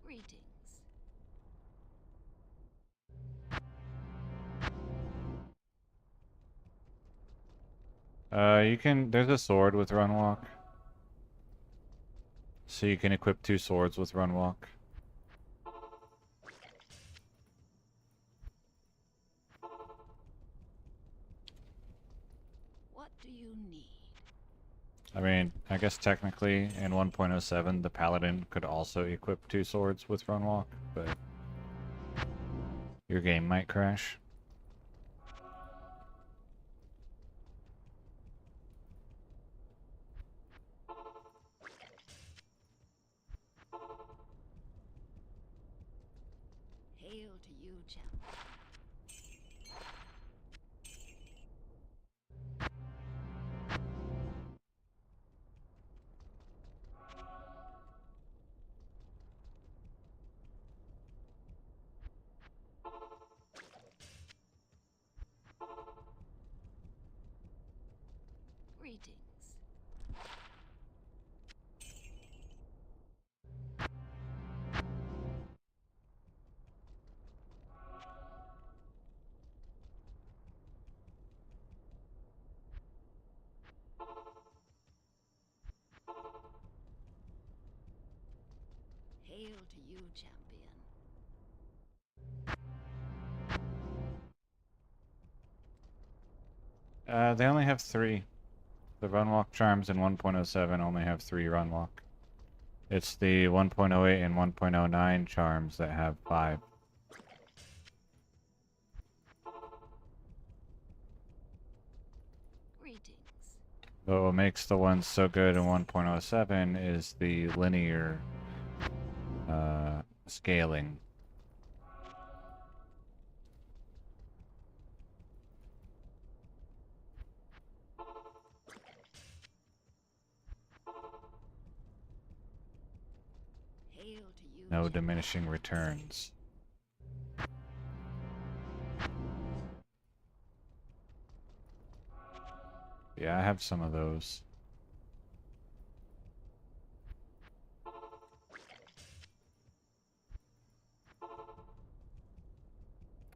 Greetings. You can, there's a sword with run walk. So you can equip 2 swords with run walk. What do you need? I mean, I guess technically in 1.07 the Paladin could also equip 2 swords with run walk, but your game might crash. Hail to you, champion. Greetings. Hail to you, champion. They only have 3. The Runwalk charms in 1.07 only have 3 Runwalk. It's the 1.08 and 1.09 charms that have 5. Greetings. But what makes the ones so good in 1.07 is the linear scaling. Hail to you, No champion. diminishing returns. Yeah, I have some of those.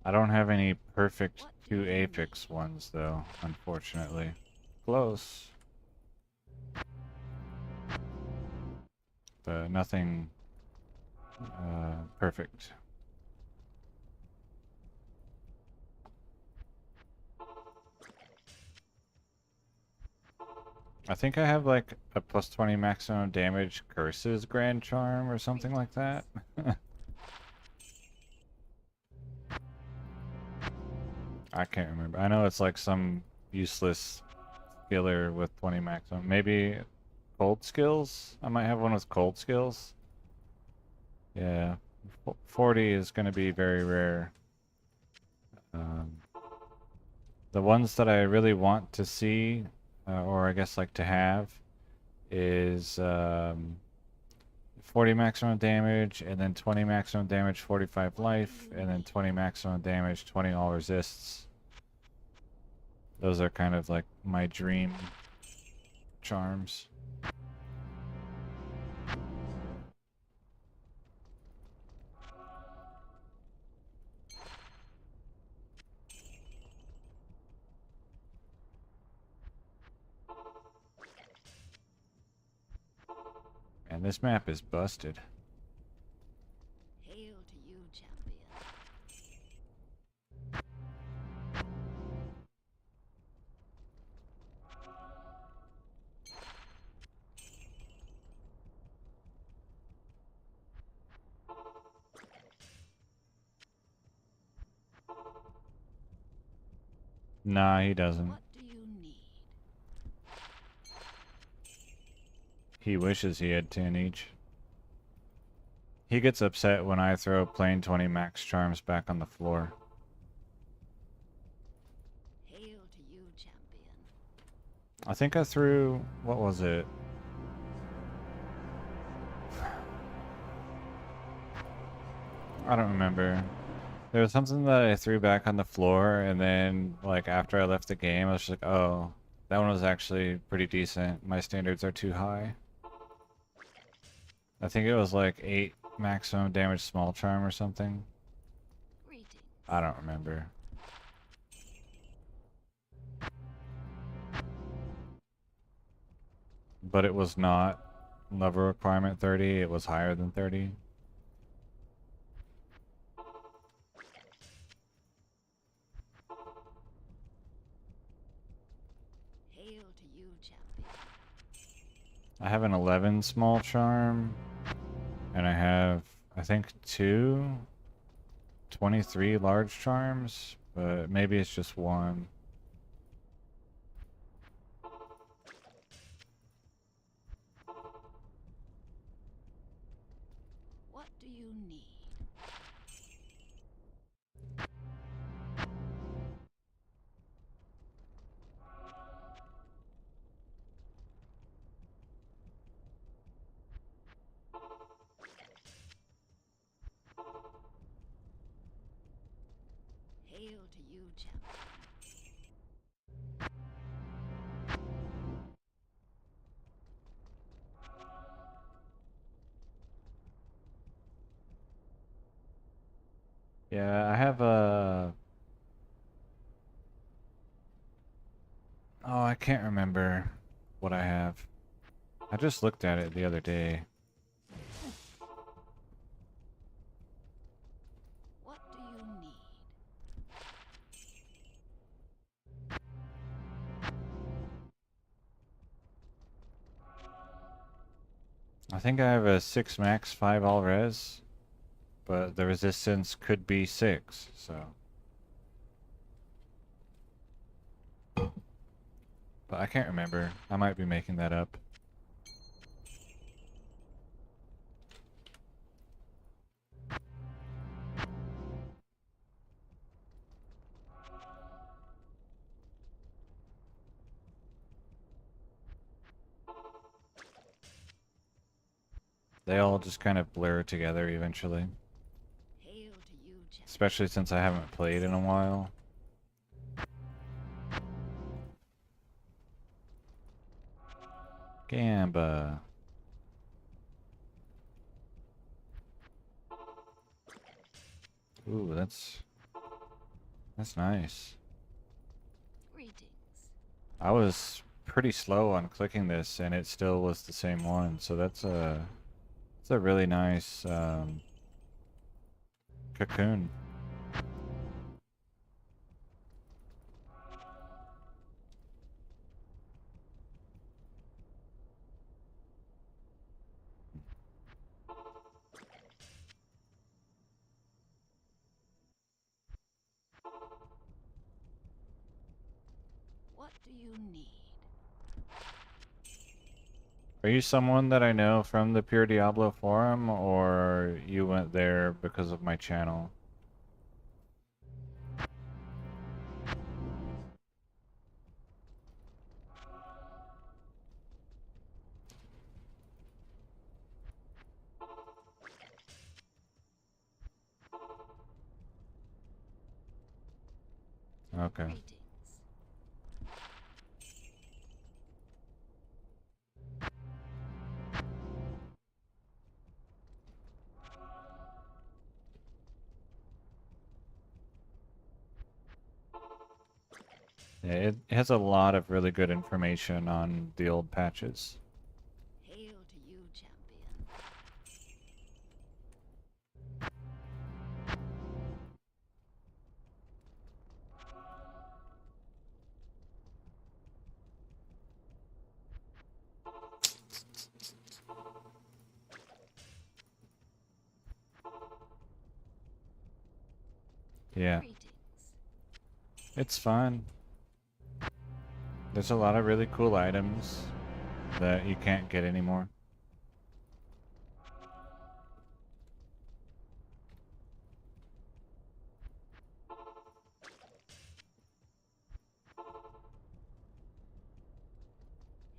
I don't have any perfect What do 2 you Apex ones though, unfortunately. Close. But nothing perfect. I think I have like a plus 20 maximum damage curses grand charm or something like that. I can't remember. I know it's like some useless skiller with 20 maximum. Maybe cold skills? I might have one with cold skills. Yeah. 40 is going to be very rare. The ones that I really want to see, or I guess like to have, is 40 maximum damage, and then 20 maximum damage, 45 life, and then 20 maximum damage, 20 all resists. Those are kind of like my dream charms. And this map is busted. Hail to you, champion. Nah, he doesn't. What do you need? He wishes he had 10 each. He gets upset when I throw plain 20 max charms back on the floor. Hail to you, champion. I think I threw... what was it? I don't remember. There was something that I threw back on the floor, and then, like, after I left the game, I was just like, oh, that one was actually pretty decent. My standards are too high. I think it was like 8 maximum damage small charm or something. Greetings. I don't remember. But it was not level requirement 30, it was higher than 30. Hail to you, champion. I have an 11 small charm, and I have, I think, 23 large charms, but maybe it's just one. What do you need? Hail to you, champion. Yeah, I have a... Oh, I can't remember what I have. I just looked at it the other day. What do you need? I think I have a 6 max 5 all res, but the resistance could be 6, so. But I can't remember. I might be making that up. They all just kind of blur together eventually. Hail to you, champion. Especially since I haven't played in a while. Gamba. Ooh, that's nice. Greetings. I was pretty slow on clicking this and it still was the same one, so that's a really nice cocoon. What do you need? Are you someone that I know from the Pure Diablo forum, or you went there because of my channel? Okay. Greetings. Yeah, it has a lot of really good information on the old patches. Hail to you, champion. Yeah, Greetings. it's fun. There's a lot of really cool items that you can't get anymore.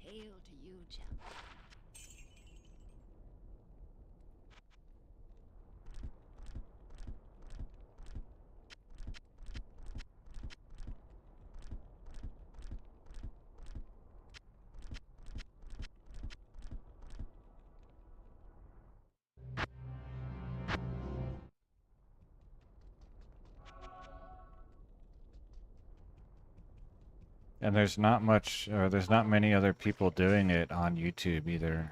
Hail to you, champion. And there's not much, or there's not many other people doing it on YouTube either.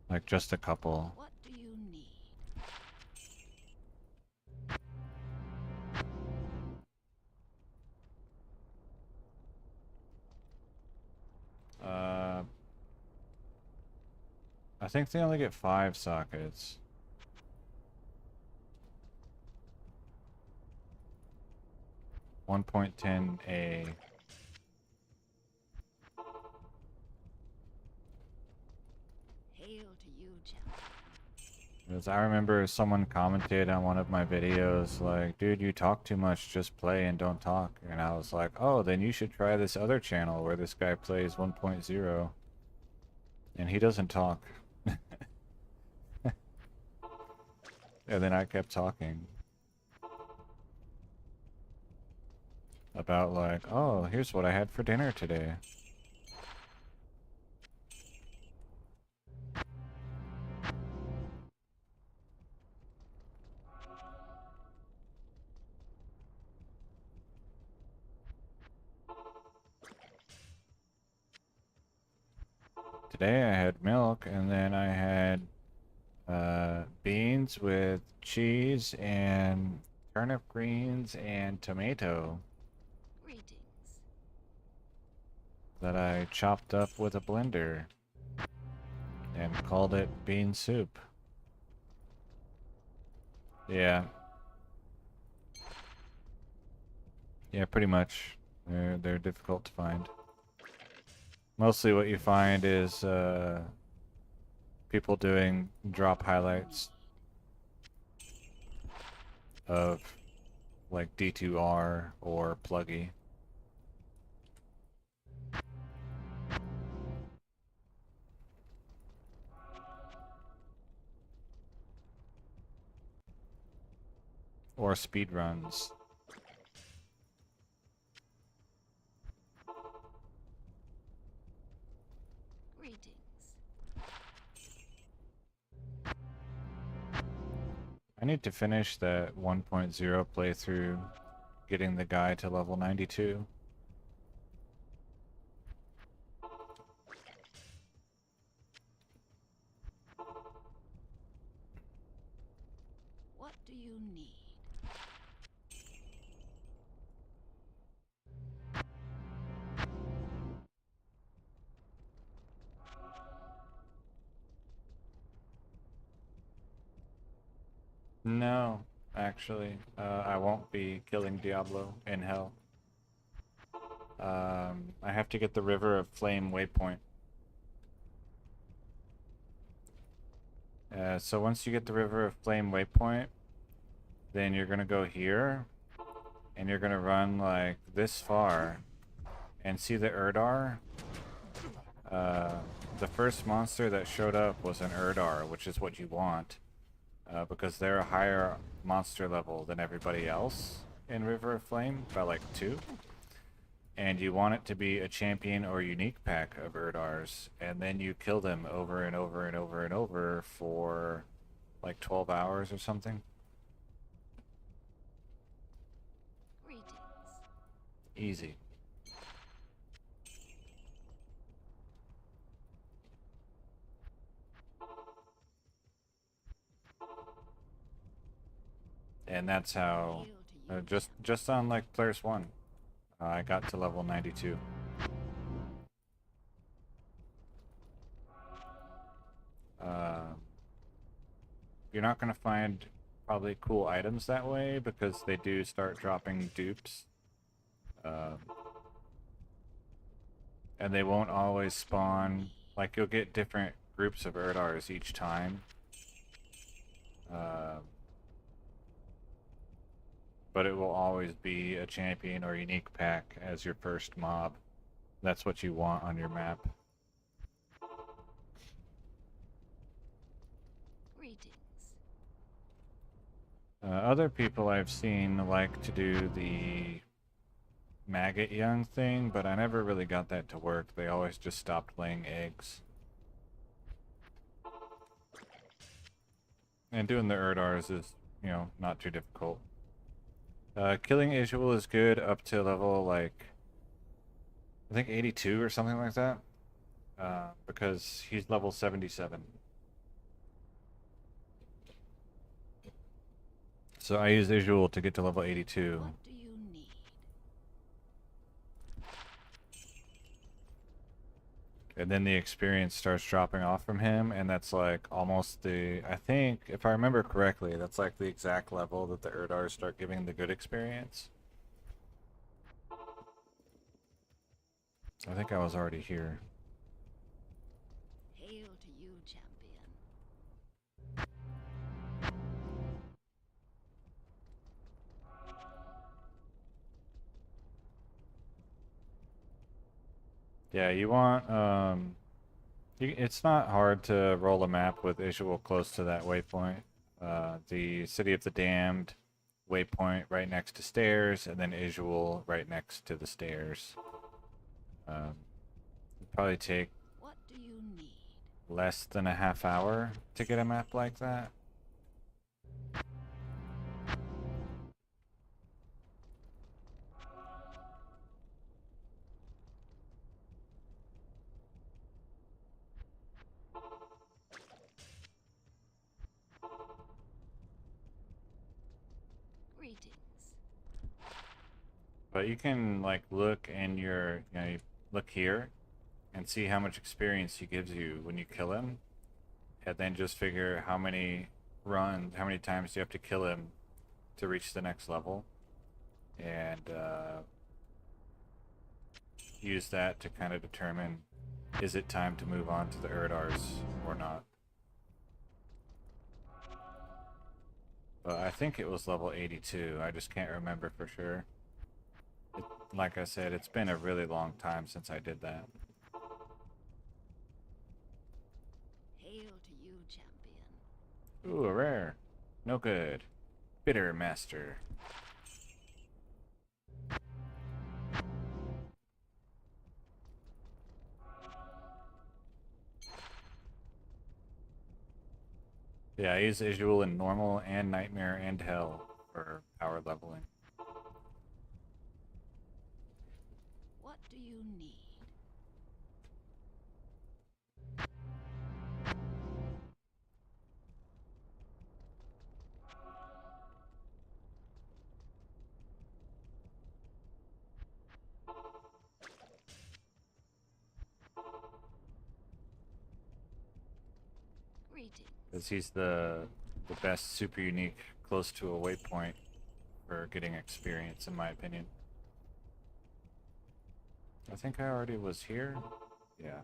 Like just a couple. What do you need? Uh, I think they only get 5 sockets. .10a. Hail to you, champion. Because I remember someone commented on one of my videos like, dude, you talk too much, just play and don't talk. And I was like, oh, then you should try this other channel where this guy plays 1.0. And he doesn't talk. And then I kept talking. About like, oh, here's what I had for dinner today. today I had milk, and then I had beans with cheese and turnip greens and tomato Greetings. that I chopped up with a blender and called it bean soup. Yeah. Yeah, pretty much. They're difficult to find. Mostly what you find is people doing drop highlights of like D2R or Pluggy. Or speed runs. Greetings. I need to finish that 1.0 playthrough, getting the guy to level 92. What do you need? No, actually, I won't be killing Diablo in hell. I have to get the River of Flame waypoint. So once you get the River of Flame waypoint, then you're gonna go here, and you're gonna run like this far, and see the Erdar. The first monster that showed up was an Erdar, which is what you want, because they're a higher monster level than everybody else in River of Flame by like 2. And you want it to be a champion or unique pack of Erdars, and then you kill them over and over and over and over for like 12 hours or something. Greetings. Easy. And that's how, Hail to you, just on like Players 1, I got to level 92. You're not going to find probably cool items that way because they do start dropping dupes. And they won't always spawn, like you'll get different groups of Erdars each time. But it will always be a champion or unique pack as your first mob. That's what you want on your map. Greetings. Other people I've seen like to do the maggot young thing, but I never really got that to work. They always just stopped laying eggs. And doing the Erdars is, not too difficult. Killing Isuel is good up to level, like, I think 82 or something like that. Because he's level 77. So I use Isuel to get to level 82. What do you need? And then the experience starts dropping off from him, and that's like almost I think, if I remember correctly, that's like the exact level that the Erdars start giving the good experience. I think I was already here. Hail to you, champion. Yeah, you want, it's not hard to roll a map with Isuel close to that waypoint. The City of the Damned waypoint right next to stairs, and then Isuel right next to the stairs. It'd probably take What do you need? less than a half hour to get a map like that. But you can like look in your, you look here and see how much experience he gives you when you kill him, and then just figure how many times you have to kill him to reach the next level, and use that to kind of determine, is it time to move on to the Erdars or not. But I think it was level 82, I just can't remember for sure. Like I said, it's been a really long time since I did that. Hail to you, champion. Ooh, a rare. No good. Bitter Master. Yeah, I use Ijul in normal and nightmare and hell for power leveling. What do you need? Greetings. Because he's the best super unique close to a waypoint for getting experience, in my opinion. I think I already was here. Yeah.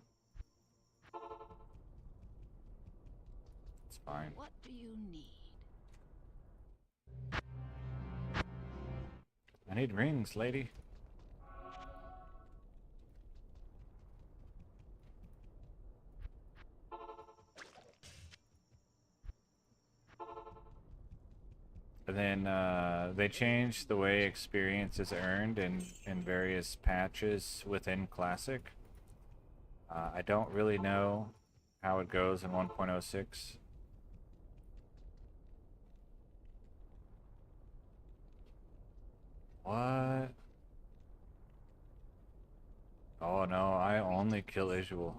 It's fine. What do you need? I need rings, lady. And then they changed the way experience is earned in various patches within Classic. I don't really know how it goes in 1.06. What? Oh no, I only kill Ijul.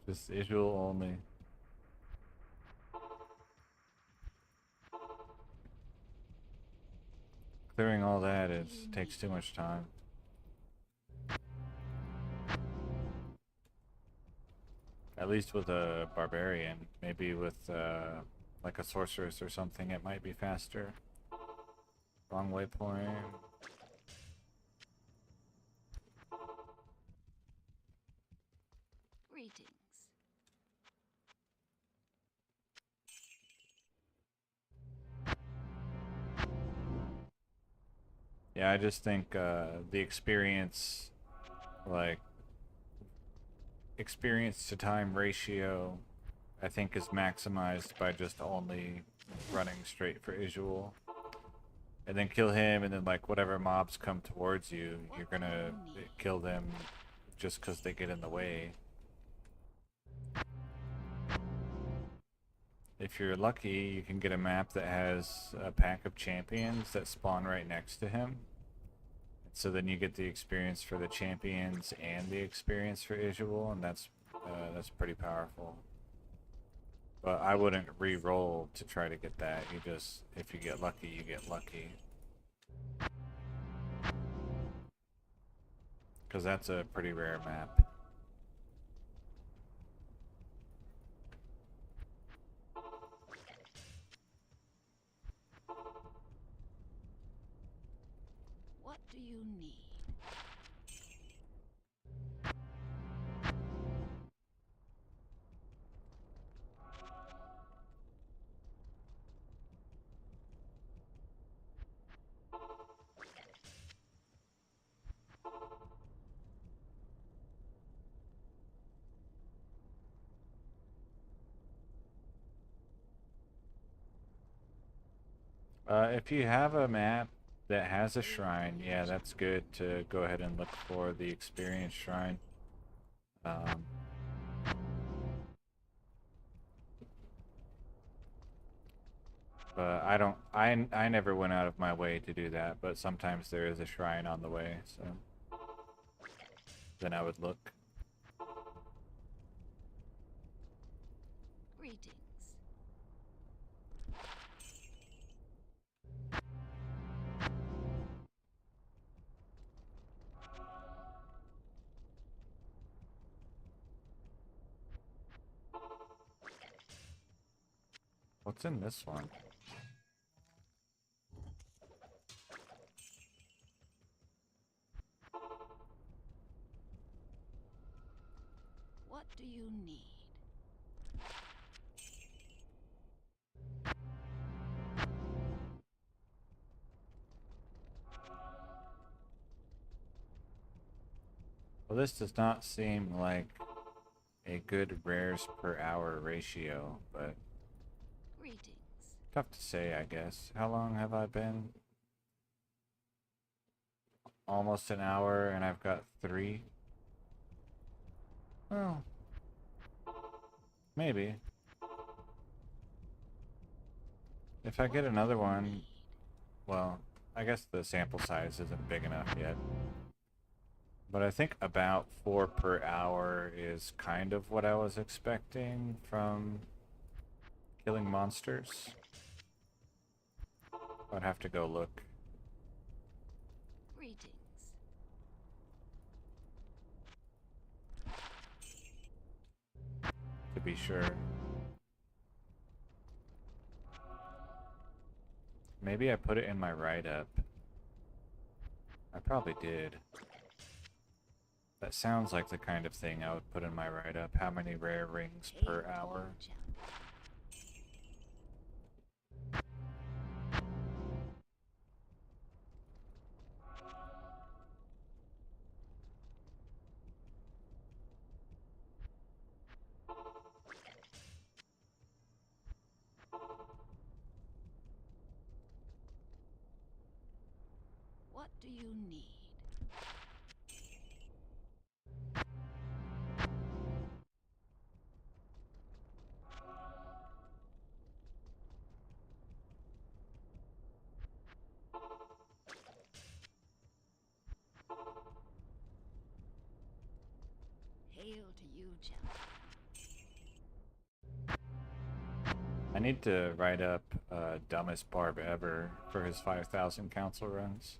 Just Ijul only. Clearing all that takes too much time. At least with a barbarian. Maybe with like a sorceress or something, it might be faster. Wrong waypoint. Greetings. Yeah, I just think the experience, like, experience to time ratio, I think is maximized by just only running straight for Ijul. And then kill him, and then like whatever mobs come towards you, you're gonna kill them just because they get in the way. If you're lucky, you can get a map that has a pack of champions that spawn right next to him. So then you get the experience for the champions and the experience for Ijul, and that's pretty powerful. But I wouldn't re-roll to try to get that. You just, if you get lucky, you get lucky. Because that's a pretty rare map. What do you need? If you have a map that has a shrine, yeah, that's good to go ahead and look for the experience shrine. But I never went out of my way to do that, but sometimes there is a shrine on the way, so then I would look. Greetings. What's in this one? What do you need? Well, this does not seem like a good rares per hour ratio, but Greetings. tough to say, I guess. How long have I been? Almost an hour, and I've got 3. Well, maybe. If I get another one, well, I guess the sample size isn't big enough yet. But I think about 4 per hour is kind of what I was expecting from killing monsters. I'd have to go look. Greetings. To be sure. Maybe I put it in my write-up. I probably did. That sounds like the kind of thing I would put in my write-up. How many rare rings Hail per to hour? you, champion. What do you need? Hail to you, champion. I need to write up Dumbest Barb Ever for his 5,000 council runs.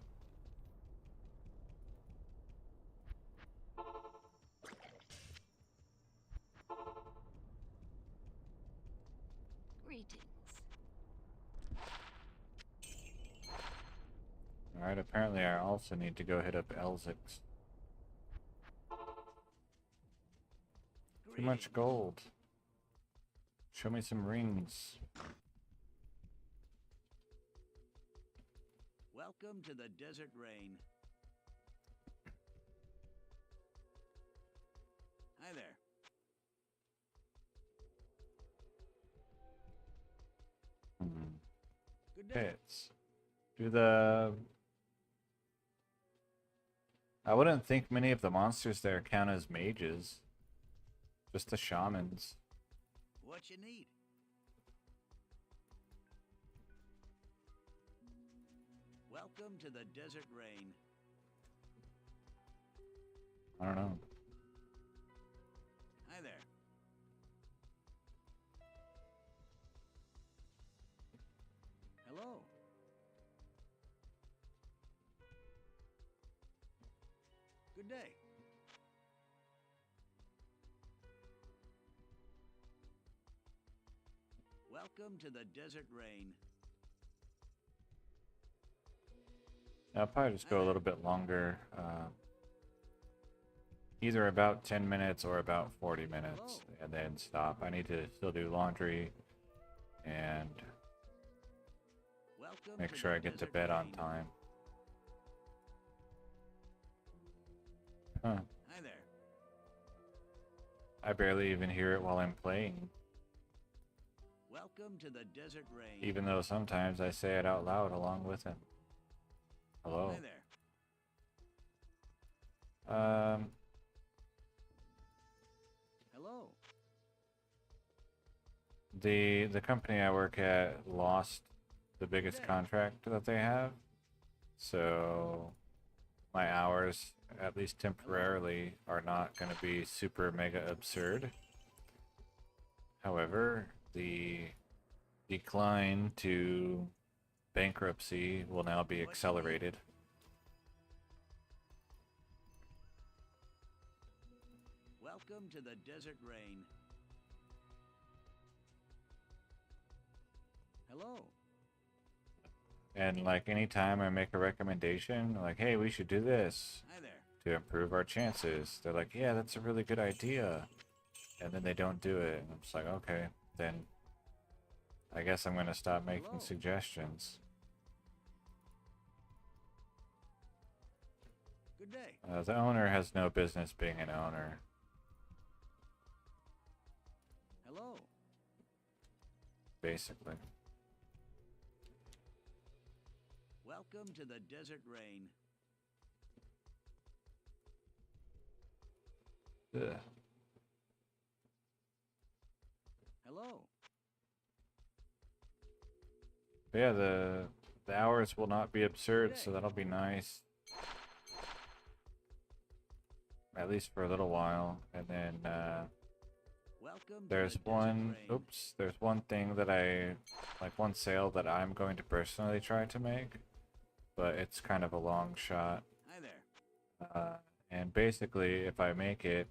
Greetings. Alright, apparently I also need to go hit up Elzix. Too much gold. Show me some rings. Welcome to the Desert Rain. Hi there. Good day. Pits. Do the... I wouldn't think many of the monsters there count as mages. Just the shamans. What you need? Welcome to the Desert Rain. I don't know. Hi there. Hello. Good day. Welcome to the Desert Rain. I'll probably just go a little bit longer. Either about 10 minutes or about 40 minutes, and then stop. I need to still do laundry and Welcome make to sure the I get to Desert bed on Rain. time. Huh. Hi there. I barely even hear it while I'm playing, Welcome to the Desert Rain. even though sometimes I say it out loud along with him. Hello. Hi there. Hello. The company I work at lost the biggest contract that they have, so my hours, at least temporarily, are not going to be super mega absurd. However, the decline to bankruptcy will now be accelerated. Welcome to the Desert Rain. Hello. And like anytime I make a recommendation, like, hey, we should do this Hi there. to improve our chances, they're like, yeah, that's a really good idea. And then they don't do it. And I'm just like, okay, then I guess I'm going to stop making Hello. suggestions. Good day. The owner has no business being an owner. Hello. Basically. Welcome to the Desert Rain. Ugh. Hello. But yeah, the hours will not be absurd, so that'll be nice. At least for a little while. And then Welcome there's to the one, Desert Rain. there's one thing that like one sale that I'm going to personally try to make, but it's kind of a long shot. Hi there. And basically, if I make it,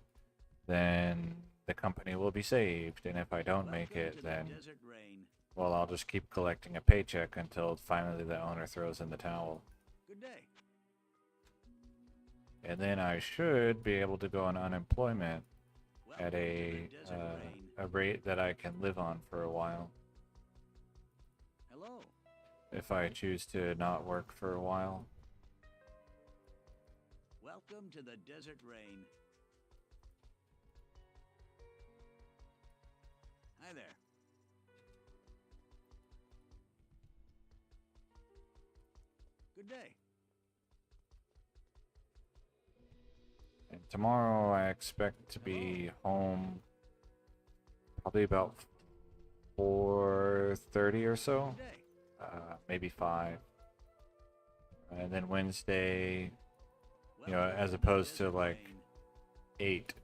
then the company will be saved, and if I don't make Welcome it, to then, the Desert Rain. well, I'll just keep collecting a paycheck until finally the owner throws in the towel. Good day. And then I should be able to go on unemployment Welcome at to the Desert Rain. a rate that I can live on for a while, Hello. if I choose to not work for a while. Welcome to the Desert Rain. Hi there. Good day. And tomorrow I expect to be home probably about 4:30 or so, Good day. maybe 5. And then Wednesday, you know, Welcome as the opposed to Desert like Rain. 8.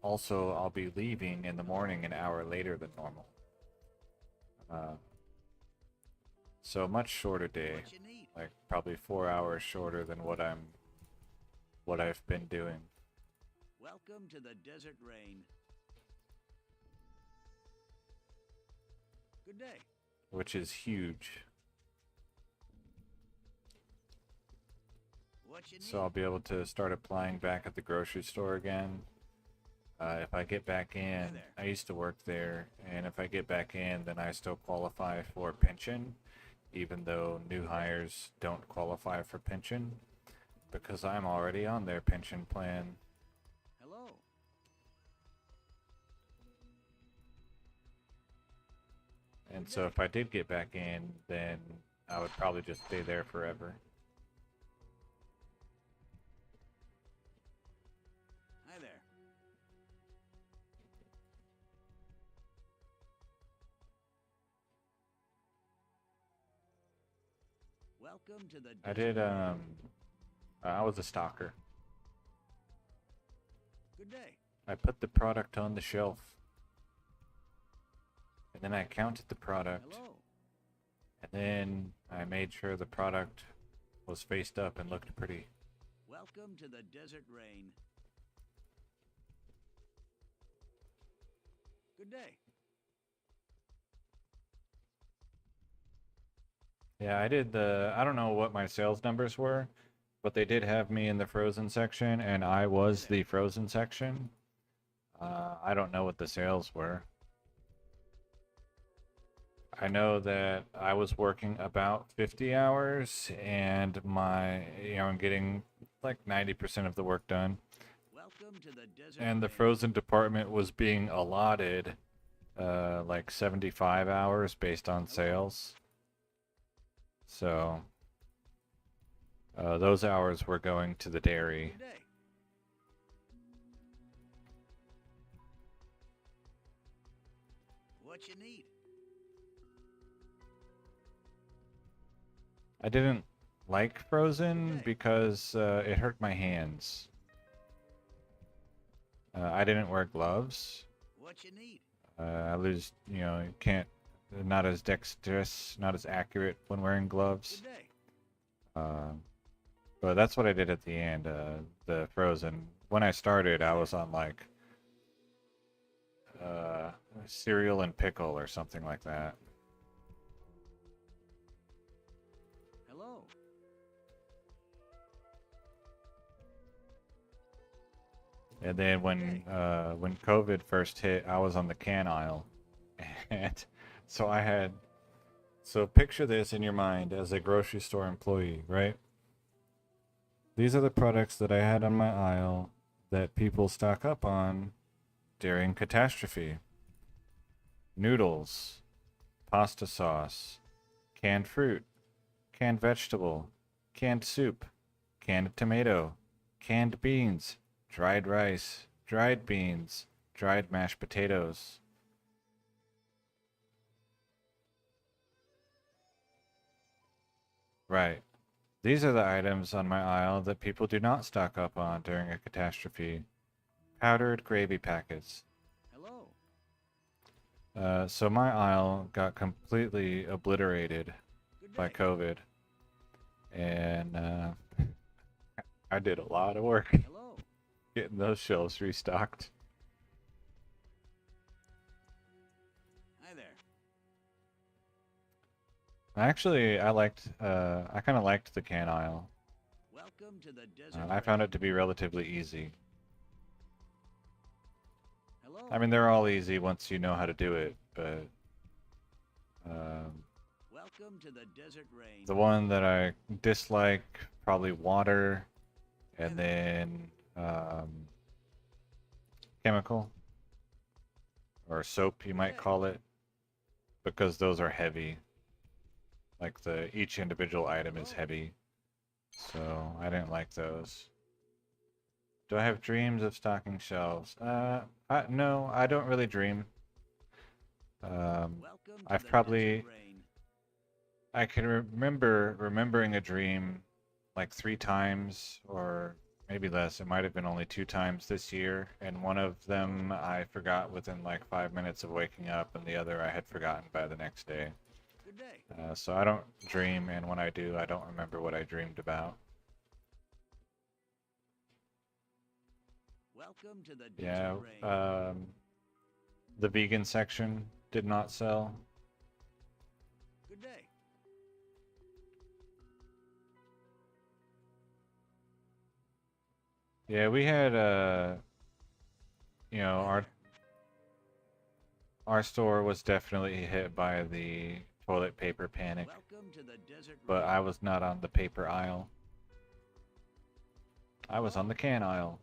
Also, I'll be leaving in the morning an hour later than normal. So much shorter day, What you need? like probably 4 hours shorter than what I've been doing. Welcome to the Desert Rain. Good day. Which is huge. What you need? So I'll be able to start applying back at the grocery store again. If I get back in, there. I used to work there, and if I get back in, then I still qualify for pension, even though new hires don't qualify for pension, because I'm already on their pension plan. Hello. And so if I did get back in, then I would probably just stay there forever. Hi there. Welcome to the I Desert did, Rain. I was a stalker. Good day. I put the product on the shelf, and then I counted the product, Hello. and then I made sure the product was faced up and looked pretty. Welcome to the Desert Rain. Good day. Yeah, I don't know what my sales numbers were, but they did have me in the frozen section, and I was the frozen section. I don't know what the sales were. I know that I was working about 50 hours, and I'm getting like 90% of the work done. Welcome to the Desert And the Rain. frozen department was being allotted like 75 hours based on sales. So those hours were going to the dairy. Good day. What you need? I didn't like frozen Okay. because it hurt my hands. I didn't wear gloves. What you need? I lose, you can't, not as dexterous, not as accurate when wearing gloves. Good day. But that's what I did at the end, the frozen. When I started, I was on like cereal and pickle or something like that. And then when COVID first hit, I was on the can aisle, and so I had so picture this in your mind as a grocery store employee, right? These are the products that I had on my aisle that people stock up on during catastrophe. Noodles, pasta sauce, canned fruit, canned vegetable, canned soup, canned tomato, canned beans, dried rice, dried beans, dried mashed potatoes. Right. These are the items on my aisle that people do not stock up on during a catastrophe. Powdered gravy packets. Hello. So my aisle got completely obliterated Good by day. COVID, and I did a lot of work Hello. getting those shelves restocked. Hi there. Actually, I kind of liked the can aisle. Welcome to the desert. I found rain. it to be relatively easy. Hello. I mean, they're all easy once you know how to do it, but Welcome to the desert rain. the one that I dislike, probably water, and then chemical or soap, you might call it, because those are heavy. Like each individual item is heavy, so I didn't like those. Do I have dreams of stocking shelves? No, I don't really dream. Welcome to I've the probably desert rain. I can remembering a dream like 3 times or maybe less. It might have been only 2 times this year, and one of them I forgot within like 5 minutes of waking up, and the other I had forgotten by the next day. Good day. So I don't dream, and when I do, I don't remember what I dreamed about. Welcome to the desert Yeah, rain. the vegan section did not sell. Good day. Yeah, we had you know, Hi our there. our store was definitely hit by the toilet paper panic, Welcome to the desert but rain. I was not on the paper aisle. I was on the can aisle.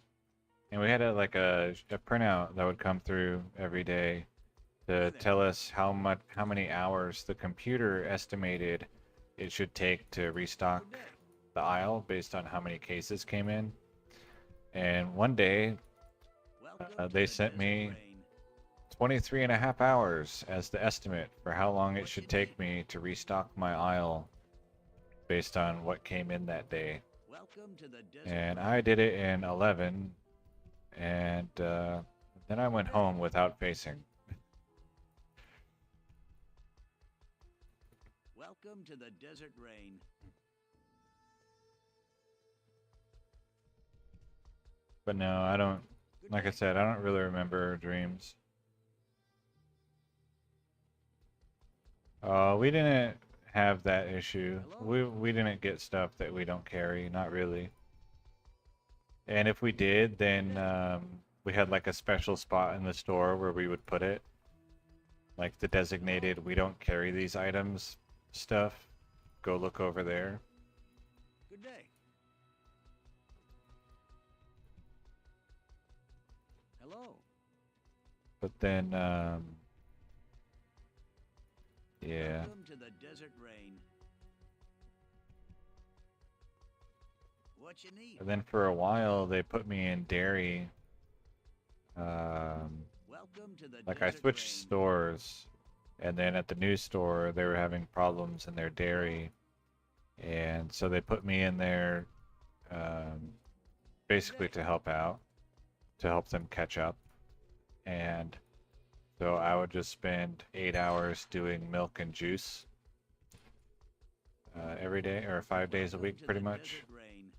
And we had like a printout that would come through every day to tell us how many hours the computer estimated it should take to restock Good day. the aisle based on how many cases came in. And one day Welcome to they the sent desert me rain. 23 and a half hours as the estimate for how long it should take me to restock my aisle based on what came in that day. Welcome to the desert And rain. I did it in 11, and then I went home without facing. Welcome to the desert rain. But no, I don't, Good like I day. said, I don't really remember dreams. We didn't have that issue. We didn't get stuff that we don't carry, not really. And if we did, then we had like a special spot in the store where we would put it. Like the designated, we don't carry these items stuff. Go look over there. Good day. Hello. But then, yeah. Welcome to the desert rain. What you need? And then for a while, they put me in dairy. Welcome to the Like I desert switched rain. stores, and then at the new store, they were having problems in their dairy. And so they put me in there basically to help out, to help them catch up. And so I would just spend 8 hours doing milk and juice every day, or 5 days a Welcome week, to pretty the much. desert rain.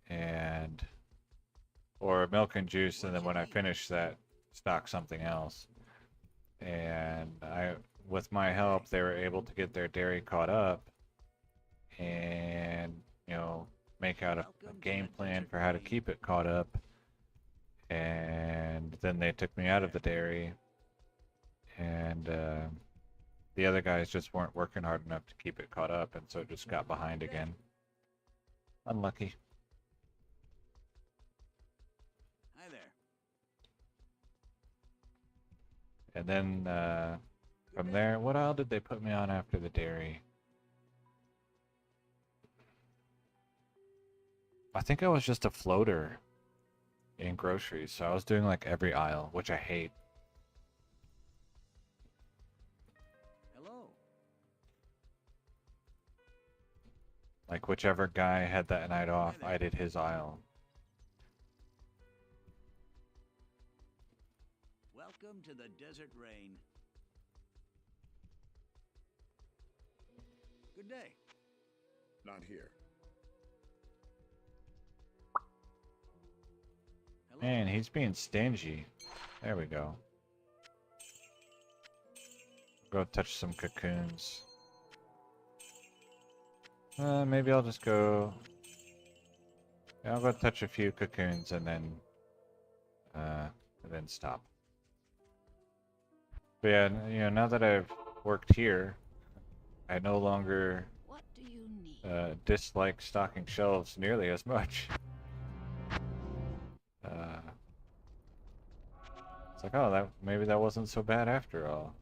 And or milk and juice, and then when I finish that, stock something else. And with my help, they were able to get their dairy caught up, and make out a game plan for how to keep it caught up. And then they took me out of the dairy, and the other guys just weren't working hard enough to keep it caught up, and so it just got behind again. Unlucky. Hi there. And then from there, what aisle did they put me on after the dairy? I think I was just a floater in groceries, so I was doing like every aisle, which I hate. Hello. Like whichever guy had that night off, there. I did his aisle. Welcome to the Desert Rain. Good day. Not here. Hello. Man, he's being stingy. There we go. Go touch some cocoons. Maybe I'll just go... Yeah, I'll go touch a few cocoons and then stop. But yeah, you know, now that I've worked here, I no longer What do you need? dislike stocking shelves nearly as much. It's like, oh, maybe that wasn't so bad after all.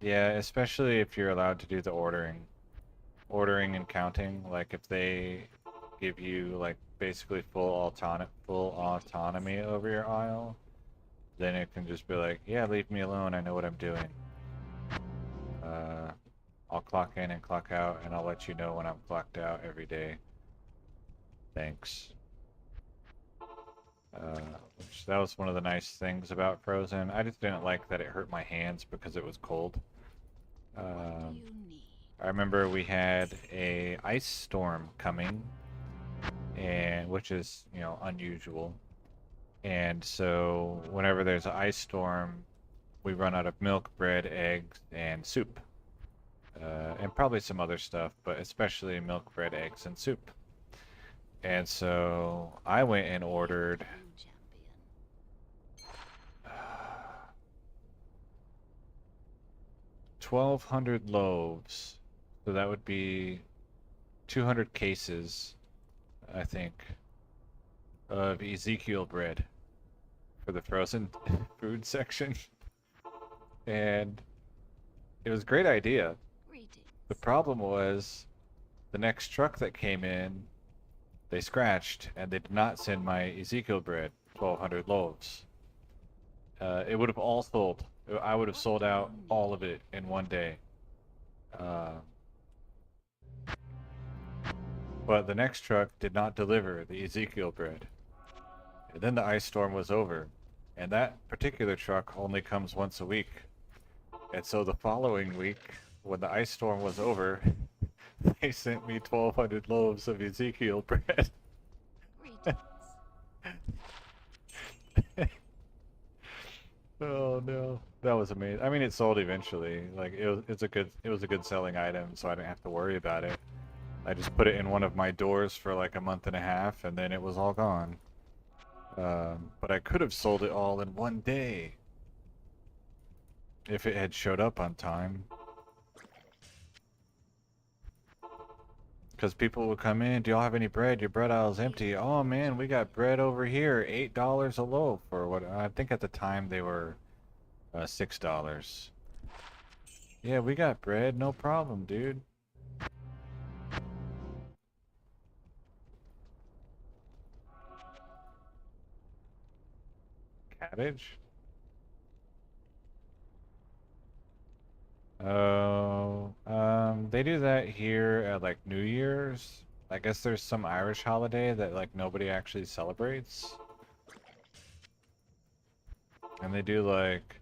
Yeah, especially if you're allowed to do the ordering and counting. Like if they give you like basically full autonomy over your aisle, then it can just be like, yeah, leave me alone. I know what I'm doing. I'll clock in and clock out, and I'll let you know when I'm clocked out every day. Thanks. Which that was one of the nice things about Frozen. I just didn't like that it hurt my hands because it was cold. What do you need? I remember we had a ice storm coming, and which is, you know, unusual. And so whenever there's an ice storm, we run out of milk, bread, eggs, and soup. And probably some other stuff, but especially milk, bread, eggs, and soup. And so I went and ordered You champion. 1,200 loaves. So that would be 200 cases, I think, of Ezekiel bread for the frozen food section. And it was a great idea. Greetings. The problem was the next truck that came in, they scratched, and they did not send my Ezekiel bread, 1,200 loaves. It would have all sold. I would have sold out all of it in one day. But the next truck did not deliver the Ezekiel bread. And then the ice storm was over, and that particular truck only comes once a week. And so the following week, when the ice storm was over, they sent me 1,200 loaves of Ezekiel bread. Greetings. Oh no, that was amazing. I mean, it sold eventually. Like it was a good selling item, so I didn't have to worry about it. I just put it in one of my doors for like a month and a half, and then it was all gone. But I could have sold it all in one day if it had showed up on time. Because people would come in, do y'all have any bread? Your bread aisle's empty. Oh man, we got bread over here, $8 a loaf, or what? I think at the time they were $6. Yeah, we got bread, no problem, dude. Cabbage? Oh, they do that here at like New Year's. I guess there's some Irish holiday that like nobody actually celebrates. And they do like,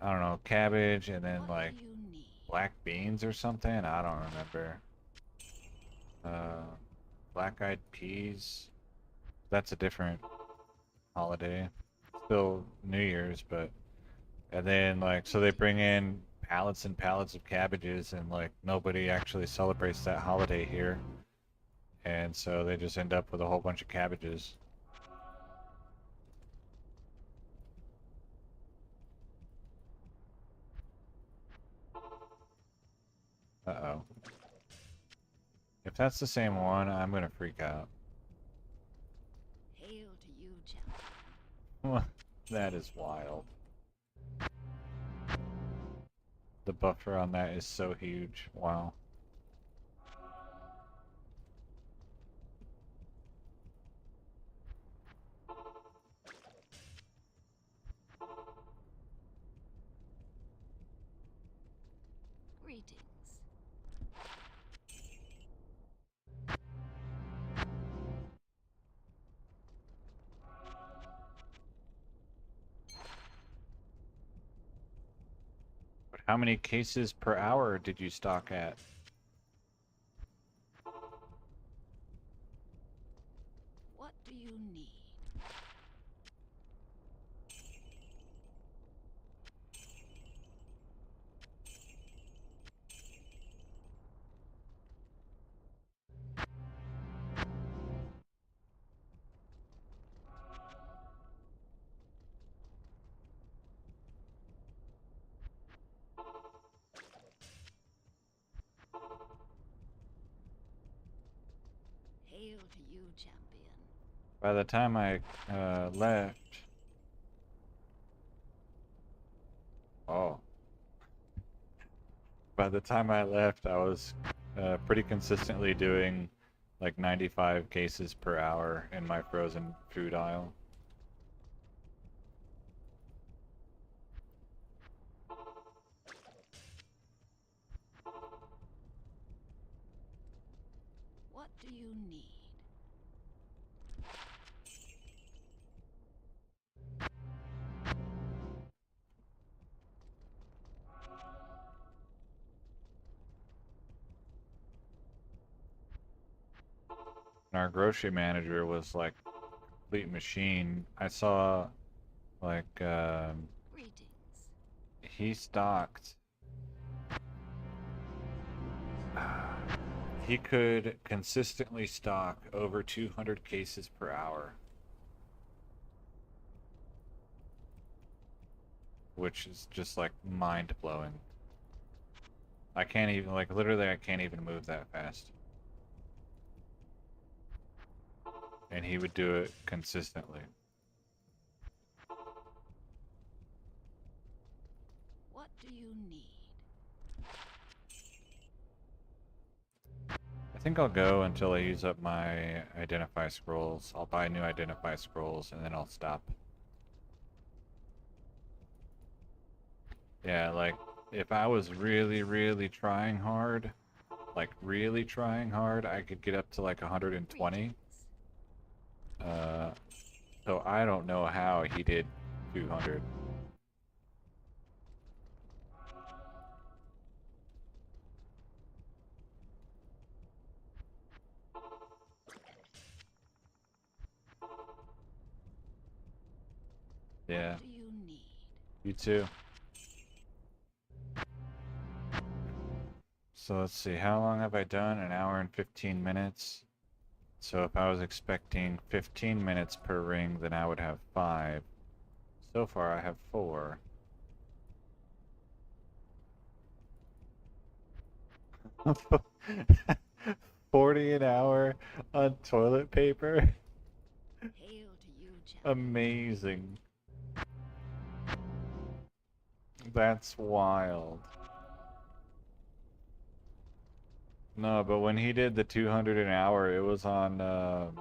I don't know, cabbage and then What like do you need? black beans or something. I don't remember. Black-eyed peas. That's a different holiday. Still New Year's, but and then like so they bring in pallets and pallets of cabbages and like nobody actually celebrates that holiday here. and so they just end up with a whole bunch of cabbages. Uh-oh. If that's the same one, I'm gonna freak out. Hail to you, champion. That is wild. The buffer on that is so huge. Wow. Greetings. But how many cases per hour did you stock at? What do you need? Hail to you, champion. By the time I left... Oh. By the time I left, I was pretty consistently doing like 95 cases per hour in my frozen food aisle. What do you need? And our grocery manager was like a complete machine. I saw like Greetings. he stocked. He could consistently stock over 200 cases per hour, which is just like mind-blowing. I can't even, like, literally I can't even move that fast. And he would do it consistently. What do you need? I think I'll go until I use up my identify scrolls. I'll buy new identify scrolls and then I'll stop. Yeah, like, if I was really, really trying hard, like really trying hard, I could get up to like 120. Greetings. So I don't know how he did 200. Yeah, What do you need? you too. So let's see, how long have I done? An hour and 15 minutes. So if I was expecting 15 minutes per ring, then I would have 5. So far I have 4. $40 an hour on toilet paper? Hail to you, champion. Amazing. That's wild. No, but when he did the 200 an hour, it was on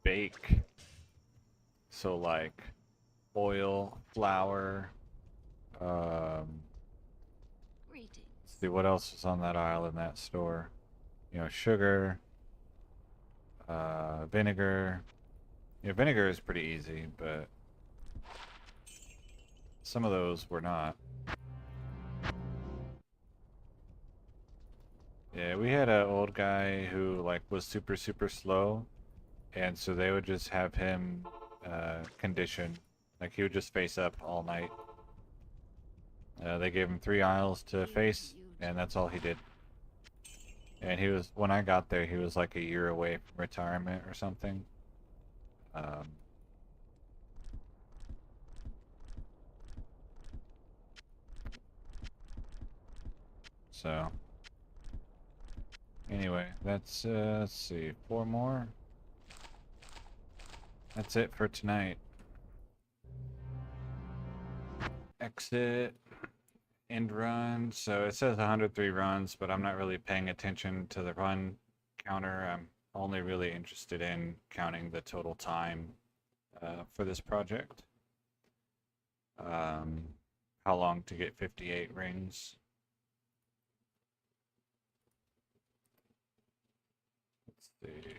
bake. So like oil, flour, Greetings. see what else was on that aisle in that store. You know, sugar, vinegar. Yeah, vinegar is pretty easy, but some of those were not. Yeah, we had an old guy who like was super, super slow, and so they would just have him condition. Like he would just face up all night. They gave him 3 aisles to face, and that's all he did. And he was, when I got there, he was like a year away from retirement or something. Um, so, anyway, that's, let's see, 4 more. That's it for tonight. Exit, end run. So it says 103 runs, but I'm not really paying attention to the run counter. I'm only really interested in counting the total time for this project. How long to get 58 rings. Let's see.